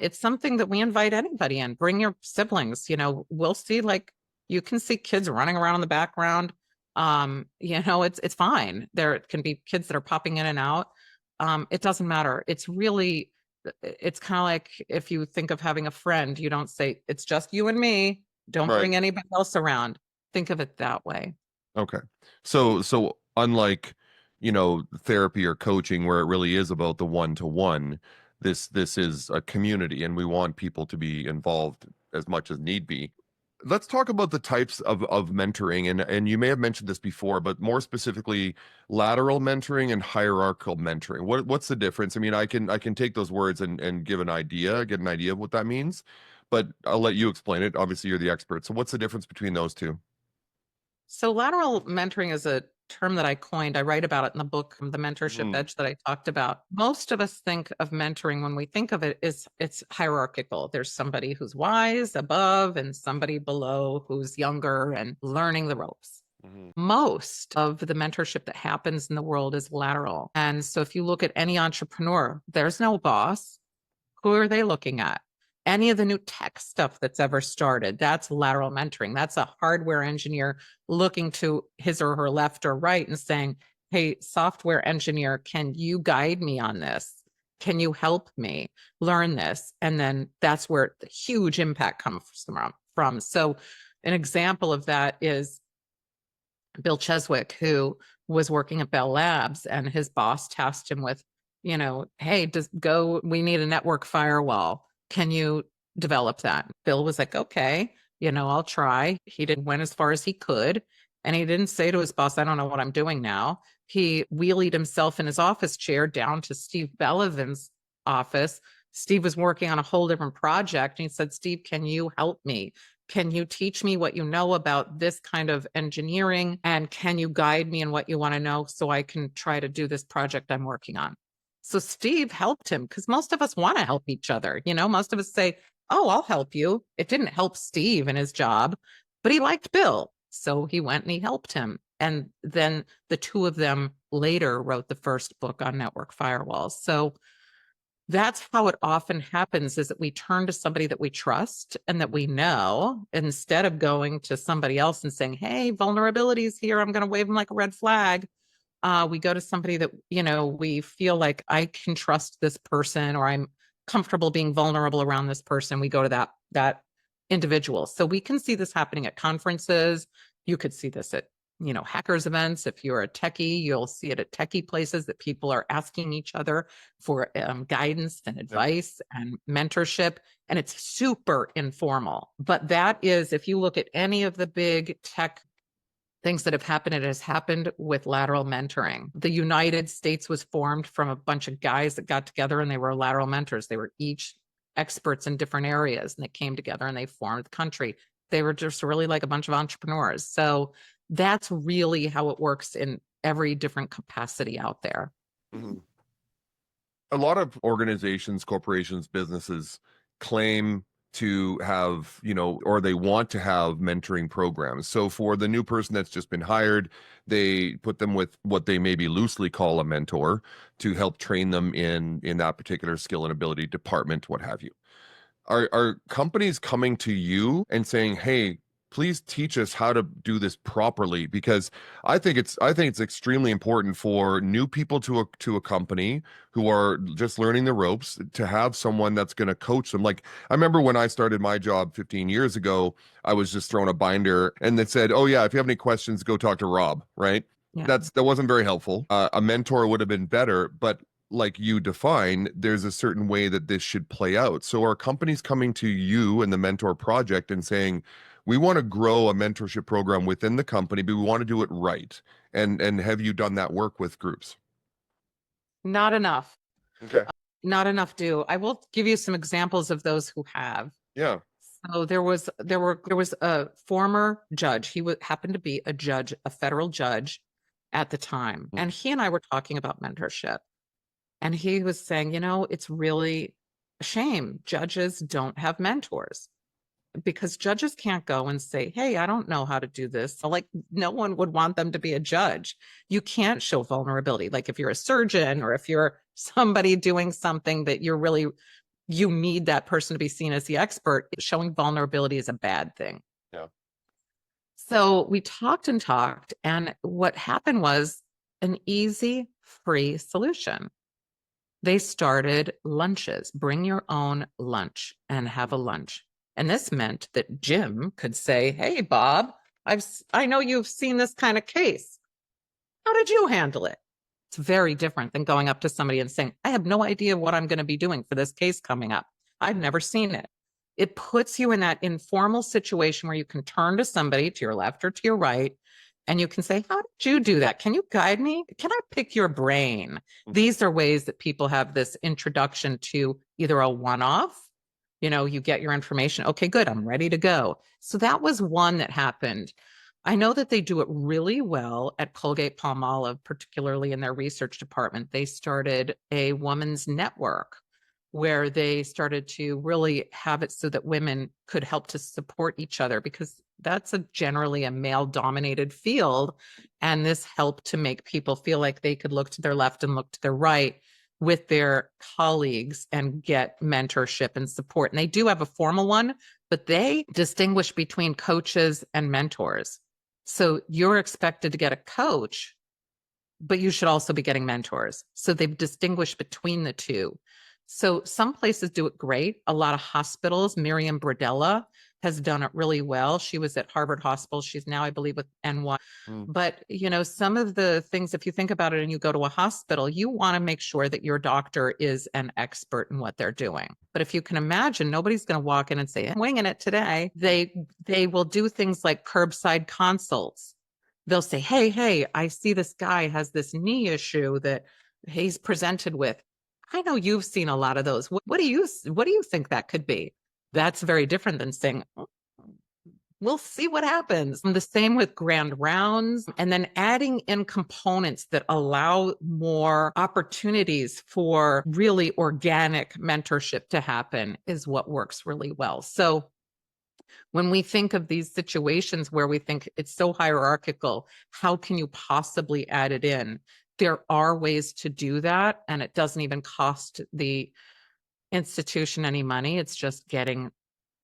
It's something that we invite anybody in. Bring your siblings. We'll see, like, you can see kids running around in the background. It's fine. There can be kids that are popping in and out. It doesn't matter. It's kind of like if you think of having a friend, you don't say it's just you and me. Don't Right. bring anybody else around. Think of it that way. Okay. So unlike, therapy or coaching where it really is about the one-to-one, this is a community, and we want people to be involved as much as need be. Let's talk about the types of mentoring, and you may have mentioned this before, but more specifically, lateral mentoring and hierarchical mentoring. What's the difference? I mean, I can take those words and get an idea of what that means, but I'll let you explain it. Obviously, you're the expert. So what's the difference between those two? So lateral mentoring is a term that I coined. I write about it in the book, The Mentorship Hmm. Edge, that I talked about. Most of us think of mentoring, when we think of it, is it's hierarchical. There's somebody who's wise above and somebody below who's younger and learning the ropes. Hmm. Most of the mentorship that happens in the world is lateral. And so if you look at any entrepreneur, there's no boss. Who are they looking at? Any of the new tech stuff that's ever started, that's lateral mentoring. That's a hardware engineer looking to his or her left or right and saying, hey, software engineer, can you guide me on this? Can you help me learn this? And then that's where the huge impact comes from. So an example of that is Bill Cheswick, who was working at Bell Labs, and his boss tasked him with, hey, we need a network firewall. Can you develop that? Bill was like, okay, I'll try. He went as far as he could. And he didn't say to his boss, I don't know what I'm doing now. He wheelied himself in his office chair down to Steve Bellevin's office. Steve was working on a whole different project. And he said, Steve, can you help me? Can you teach me what you know about this kind of engineering? And can you guide me in what you want to know so I can try to do this project I'm working on? So Steve helped him, because most of us want to help each other. Most of us say, oh, I'll help you. It didn't help Steve in his job, but he liked Bill. So he went and he helped him. And then the two of them later wrote the first book on network firewalls. So that's how it often happens, is that we turn to somebody that we trust and that we know, instead of going to somebody else and saying, hey, vulnerabilities here, I'm going to wave them like a red flag. We go to somebody that, we feel like I can trust this person, or I'm comfortable being vulnerable around this person. We go to that individual. So we can see this happening at conferences. You could see this at hackers events. If you're a techie, you'll see it at techie places, that people are asking each other for guidance and advice and mentorship. And it's super informal. But that is, if you look at any of the big tech things that have happened, it has happened with lateral mentoring. The United States was formed from a bunch of guys that got together, and they were lateral mentors. They were each experts in different areas, and they came together and they formed the country. They were just really like a bunch of entrepreneurs. So that's really how it works in every different capacity out there. Mm-hmm. A lot of organizations, corporations, businesses claim to have, or they want to have mentoring programs. So for the new person that's just been hired, they put them with what they maybe loosely call a mentor to help train them in that particular skill and ability department, what have you. Are companies coming to you and saying, hey, please teach us how to do this properly? Because I think it's extremely important for new people to a company who are just learning the ropes to have someone that's going to coach them. Like, I remember when I started my job 15 years ago, I was just thrown a binder and it said, oh yeah, if you have any questions, go talk to Rob, right? Yeah. That wasn't very helpful. A mentor would have been better, but like you define, there's a certain way that this should play out. So are companies coming to you and the mentor project and saying, we want to grow a mentorship program within the company, but we want to do it right? And have you done that work with groups? Not enough. Okay. Not enough do. I will give you some examples of those who have. Yeah. So there was a former judge. He happened to be a federal judge at the time. Mm. And he and I were talking about mentorship. And he was saying, it's really a shame judges don't have mentors, because judges can't go and say, hey, I don't know how to do this. So, like, no one would want them to be a judge. You can't show vulnerability. Like, if you're a surgeon, or if you're somebody doing something that you need that person to be seen as the expert, showing vulnerability is a bad thing. Yeah. So we talked and talked, and what happened was an easy, free solution. They started lunches. Bring your own lunch and have a lunch. And this meant that Jim could say, hey, Bob, I know you've seen this kind of case. How did you handle it? It's very different than going up to somebody and saying, I have no idea what I'm going to be doing for this case coming up. I've never seen it. It puts you in that informal situation where you can turn to somebody to your left or to your right, and you can say, how did you do that? Can you guide me? Can I pick your brain? These are ways that people have this introduction to either a one-off, you get your information. Okay, good. I'm ready to go. So that was one that happened. I know that they do it really well at Colgate-Palmolive, particularly in their research department. They started a women's network where they started to really have it so that women could help to support each other, because that's generally a male-dominated field. And this helped to make people feel like they could look to their left and look to their right with their colleagues and get mentorship and support. And they do have a formal one, but they distinguish between coaches and mentors. So you're expected to get a coach, but you should also be getting mentors. So they've distinguished between the two. So some places do it great. A lot of hospitals, Miriam Bradella has done it really well. She was at Harvard Hospital. She's now, I believe, with NY. But, some of the things, if you think about it and you go to a hospital, you want to make sure that your doctor is an expert in what they're doing. But if you can imagine, nobody's going to walk in and say, I'm winging it today. They will do things like curbside consults. They'll say, hey, I see this guy has this knee issue that he's presented with. I know you've seen a lot of those. What do you think that could be? That's very different than saying, we'll see what happens. And the same with grand rounds, and then adding in components that allow more opportunities for really organic mentorship to happen is what works really well. So when we think of these situations where we think it's so hierarchical, how can you possibly add it in? There are ways to do that, and it doesn't even cost the institution any money. It's just getting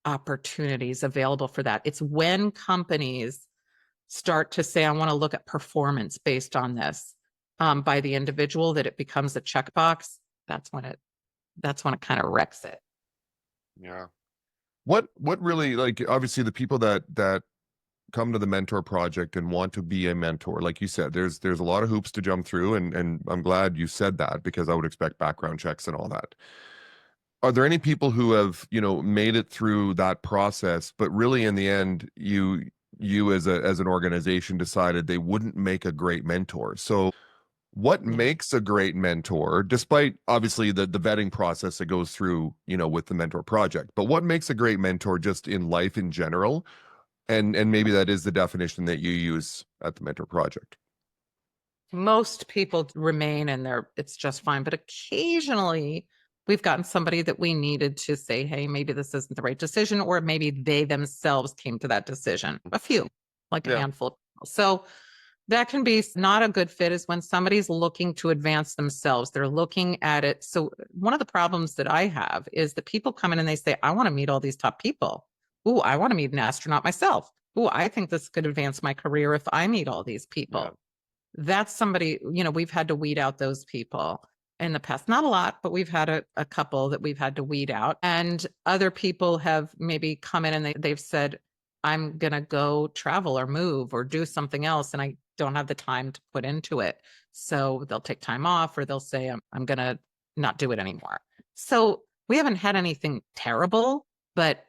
opportunities available for that. It's when companies start to say, I want to look at performance based on this by the individual, that it becomes a checkbox. That's when it kind of wrecks it. Yeah. What really, like, obviously the people that come to the mentor project and want to be a mentor, like you said, there's a lot of hoops to jump through, and I'm glad you said that, because I would expect background checks and all that. Are there any people who have, made it through that process, but really in the end, you as an organization decided they wouldn't make a great mentor? So what makes a great mentor, despite obviously the vetting process that goes through, with the mentor project, but what makes a great mentor just in life in general? And maybe that is the definition that you use at the mentor project. Most people remain in there. It's just fine. But occasionally we've gotten somebody that we needed to say, hey, maybe this isn't the right decision, or maybe they themselves came to that decision. A few, like a handful of people. So that can be not a good fit, is when somebody's looking to advance themselves. They're looking at it. So one of the problems that I have is that people come in and they say, I want to meet all these top people. Ooh, I want to meet an astronaut myself. Ooh, I think this could advance my career if I meet all these people. Yeah. That's somebody, we've had to weed out those people in the past. Not a lot, but we've had a couple that we've had to weed out. And other people have maybe come in and they've said, I'm going to go travel or move or do something else, and I don't have the time to put into it. So they'll take time off, or they'll say, I'm going to not do it anymore. So we haven't had anything terrible, but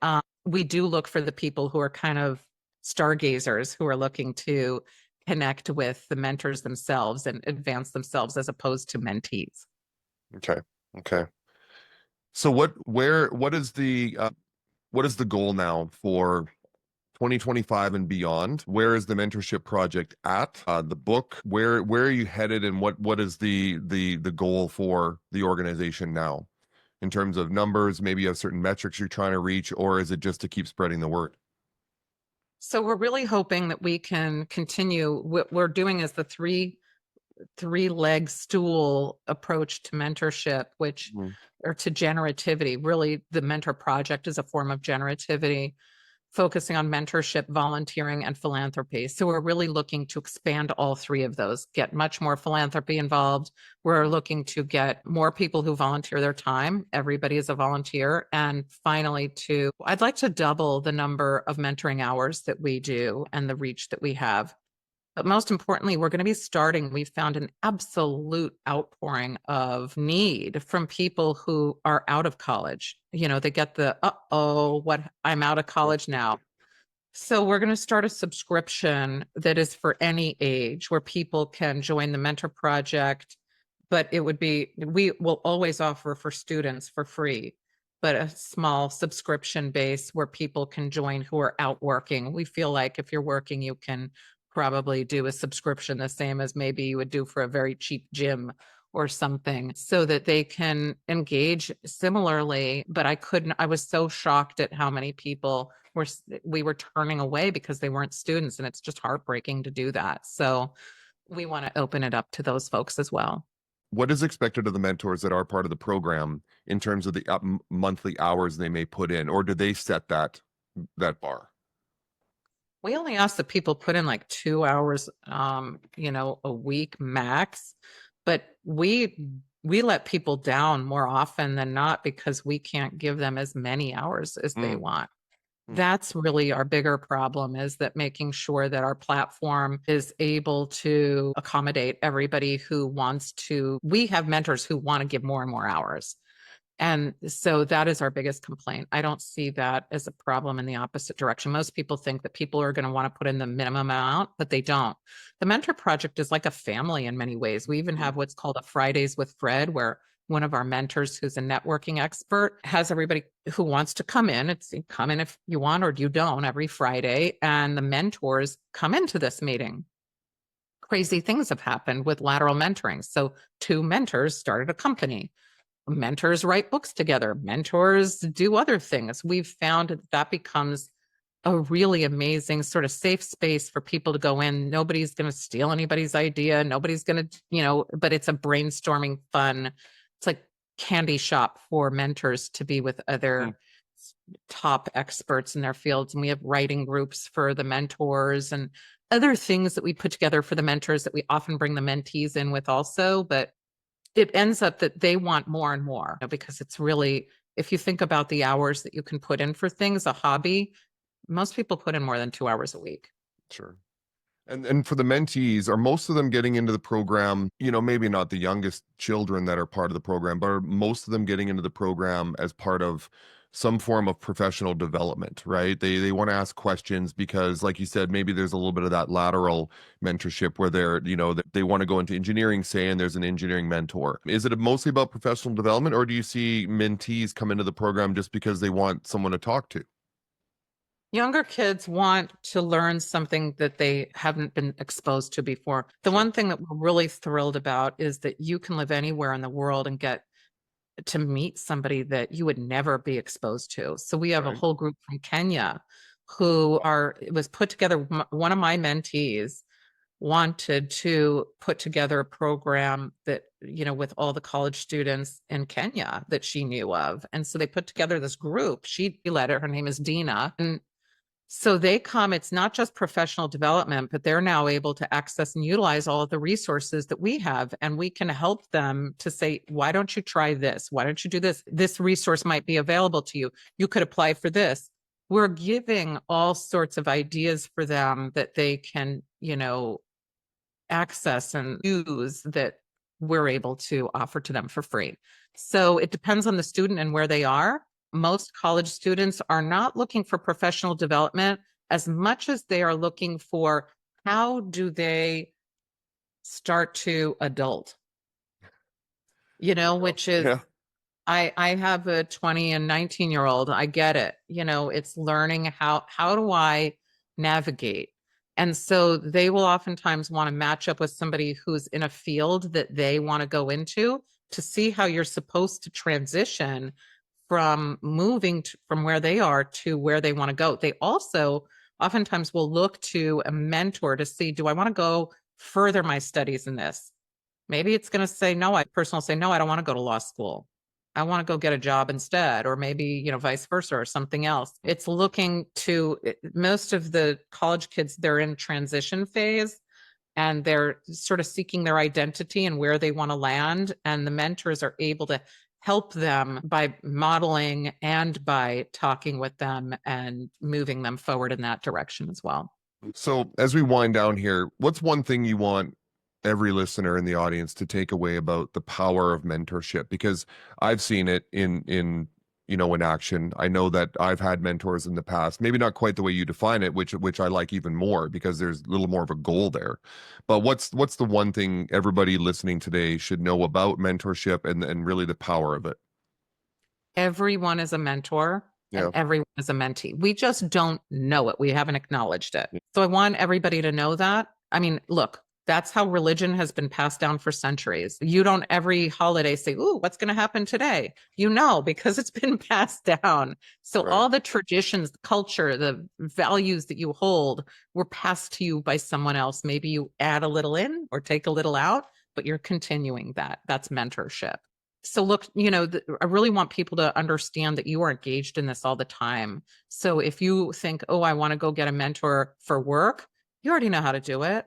we do look for the people who are kind of stargazers, who are looking to connect with the mentors themselves and advance themselves, as opposed to mentees. Okay. So what is the goal now for 2025 and beyond? Where is the mentorship project at? The book, where are you headed, and what is the goal for the organization now in terms of numbers? Maybe you have certain metrics you're trying to reach, or is it just to keep spreading the word? So we're really hoping that we can continue. What we're doing is the three-leg stool approach to mentorship, which or to generativity. Really, the mentor project is a form of generativity, focusing on mentorship, volunteering, and philanthropy. So we're really looking to expand all three of those, get much more philanthropy involved. We're looking to get more people who volunteer their time. Everybody is a volunteer. And finally, I'd like to double the number of mentoring hours that we do and the reach that we have. But most importantly, we're going to be starting. We've found an absolute outpouring of need from people who are out of college. They get the, I'm out of college now. So we're going to start a subscription that is for any age, where people can join the Mentor Project. But we will always offer for students for free, but a small subscription base where people can join who are out working. We feel like if you're working, you can probably do a subscription the same as maybe you would do for a very cheap gym or something, so that they can engage similarly. But I was so shocked at how many people we were turning away because they weren't students, and it's just heartbreaking to do that. So we want to open it up to those folks as well. What is expected of the mentors that are part of the program in terms of the monthly hours they may put in, or do they set that bar? We only ask that people put in like 2 hours, a week max, but we let people down more often than not because we can't give them as many hours as they Mm, want. mm, That's really our bigger problem, is that making sure that our platform is able to accommodate everybody who wants to. We have mentors who want to give more and more hours. And so that is our biggest complaint. I don't see that as a problem in the opposite direction. Most people think that people are going to want to put in the minimum amount, but they don't. The Mentor Project is like a family in many ways. We even mm. have what's called a Fridays with Fred, where one of our mentors, who's a networking expert, has everybody who wants to come in. It's come in if you want or you don't every Friday. And the mentors come into this meeting. Crazy things have happened with lateral mentoring. So two mentors started a company. Mentors write books together. Mentors do other things. We've found that that becomes a really amazing sort of safe space for people to go in. Nobody's going to steal anybody's idea. Nobody's going to, but it's a brainstorming fun. It's like candy shop for mentors to be with Mm. other top experts in their fields. And we have writing groups for the mentors and other things that we put together for the mentors that we often bring the mentees in with also. But it ends up that they want more and more, because it's really, if you think about the hours that you can put in for things, a hobby, most people put in more than 2 hours a week. Sure. And for the mentees, are most of them getting into the program, maybe not the youngest children that are part of the program, but are most of them getting into the program as part of some form of professional development, right? They want to ask questions because, like you said, maybe there's a little bit of that lateral mentorship where they want to go into engineering, say, and there's an engineering mentor. Is it mostly about professional development, or do you see mentees come into the program just because they want someone to talk to? Younger kids want to learn something that they haven't been exposed to before. The Sure. one thing that we're really thrilled about is that you can live anywhere in the world and get to meet somebody that you would never be exposed to. So we have a Right. whole group from Kenya it was put together. One of my mentees wanted to put together a program that, with all the college students in Kenya that she knew of. And so they put together this group. She led it. Her name is Dina. And so they come, it's not just professional development, but they're now able to access and utilize all of the resources that we have. And we can help them to say, why don't you try this? Why don't you do this? This resource might be available to you. You could apply for this. We're giving all sorts of ideas for them that they can, access and use, that we're able to offer to them for free. So it depends on the student and where they are. Most college students are not looking for professional development as much as they are looking for, how do they start to adult, There you go. which is, Yeah. I have a 20 and 19-year-old. I get it. It's learning how do I navigate? And so they will oftentimes want to match up with somebody who's in a field that they want to go into, to see how you're supposed to transition from moving from where they are to where they want to go. They also oftentimes will look to a mentor to see, do I want to go further my studies in this? Maybe it's going to say no. Personally say, no, I don't want to go to law school. I want to go get a job instead, or maybe, vice versa, or something else. It's looking to most of the college kids, they're in transition phase and they're sort of seeking their identity and where they want to land. And the mentors are able to help them by modeling and by talking with them and moving them forward in that direction as well. So, as we wind down here, what's one thing you want every listener in the audience to take away about the power of mentorship? Because I've seen it in action. I know that I've had mentors in the past, maybe not quite the way you define it, which I like even more because there's a little more of a goal there. But what's the one thing everybody listening today should know about mentorship and really the power of it? Everyone is a mentor and Yeah. everyone is a mentee. We just don't know it. We haven't acknowledged it. So I want everybody to know that. I mean, look, that's how religion has been passed down for centuries. You don't every holiday say, "Ooh, what's going to happen today?" Because it's been passed down. So Right. all the traditions, the culture, the values that you hold were passed to you by someone else. Maybe you add a little in or take a little out, but you're continuing that. That's mentorship. So look, I really want people to understand that you are engaged in this all the time. So if you think, oh, I want to go get a mentor for work, you already know how to do it.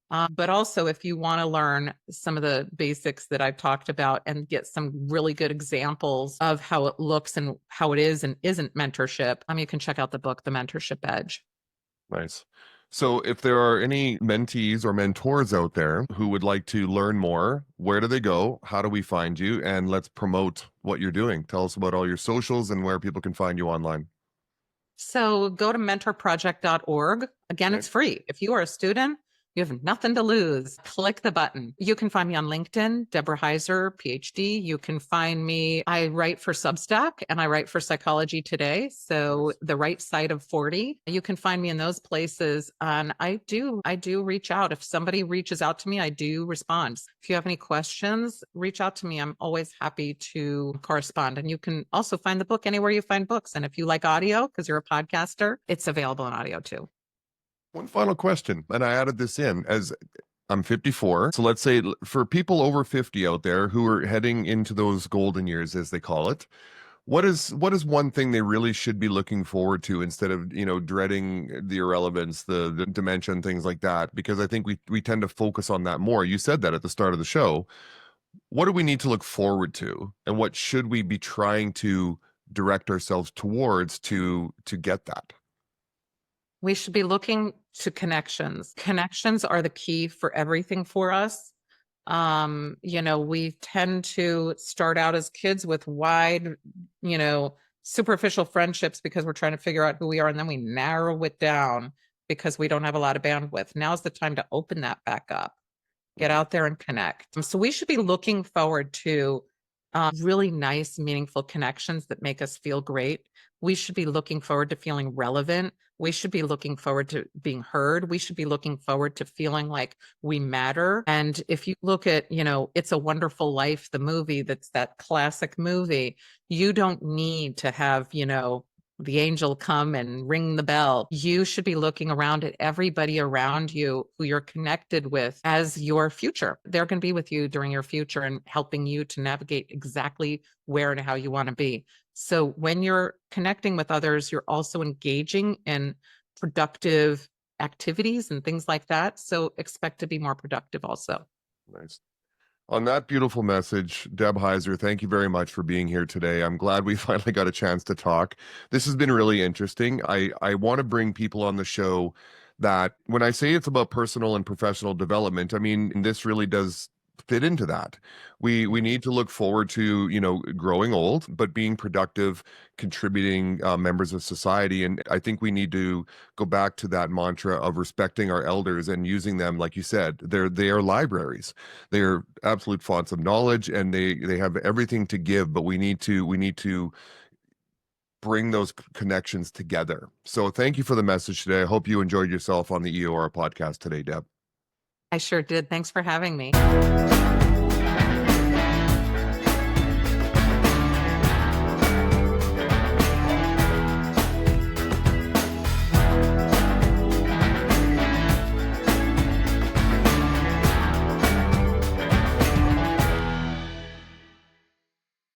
But also, if you want to learn some of the basics that I've talked about and get some really good examples of how it looks and how it is and isn't mentorship, you can check out the book, The Mentorship Edge. Nice. So if there are any mentees or mentors out there who would like to learn more, where do they go? How do we find you? And let's promote what you're doing. Tell us about all your socials and where people can find you online. So go to mentorproject.org. Again, Okay. it's free. If you are a student, you have nothing to lose. Click the button. You can find me on LinkedIn, Deborah Heiser, PhD. You can find me, I write for Substack and I write for Psychology Today. So Nice. the right side of 40. You can find me in those places. And I do reach out. If somebody reaches out to me, I do respond. If you have any questions, reach out to me. I'm always happy to correspond. And you can also find the book anywhere you find books. And if you like audio, because you're a podcaster, it's available in audio too. One final question, and I added this in as I'm 54. So let's say for people over 50 out there who are heading into those golden years, as they call it, what is one thing they really should be looking forward to instead of, dreading the irrelevance, the dementia and things like that? Because I think we tend to focus on that more. You said that at the start of the show. What do we need to look forward to, and what should we be trying to direct ourselves towards to get that? We should be looking to connections. Connections are the key for everything for us. We tend to start out as kids with wide, superficial friendships because we're trying to figure out who we are, and then we narrow it down because we don't have a lot of bandwidth. Now's the time to open that back up. Get out there and connect. So we should be looking forward to really nice, meaningful connections that make us feel great. We should be looking forward to feeling relevant. We should be looking forward to being heard. We should be looking forward to feeling like we matter. And if you look at, It's a Wonderful Life, the movie, that's that classic movie, you don't need to have, the angel come and ring the bell. You should be looking around at everybody around you who you're connected with as your future. They're going to be with you during your future and helping you to navigate exactly where and how you want to be. So when you're connecting with others, you're also engaging in productive activities and things like that. So expect to be more productive also. Nice. On that beautiful message, Deb Heiser, thank you very much for being here today. I'm glad we finally got a chance to talk. This has been really interesting. I want to bring people on the show that when I say it's about personal and professional development, I mean, this really does fit into that. We need to look forward to, growing old, but being productive, contributing members of society. And I think we need to go back to that mantra of respecting our elders and using them, like you said, they are libraries. They are absolute fonts of knowledge, and they have everything to give, but we need to bring those connections together. So thank you for the message today. I hope you enjoyed yourself on the EOR podcast today, Deb. I sure did. Thanks for having me.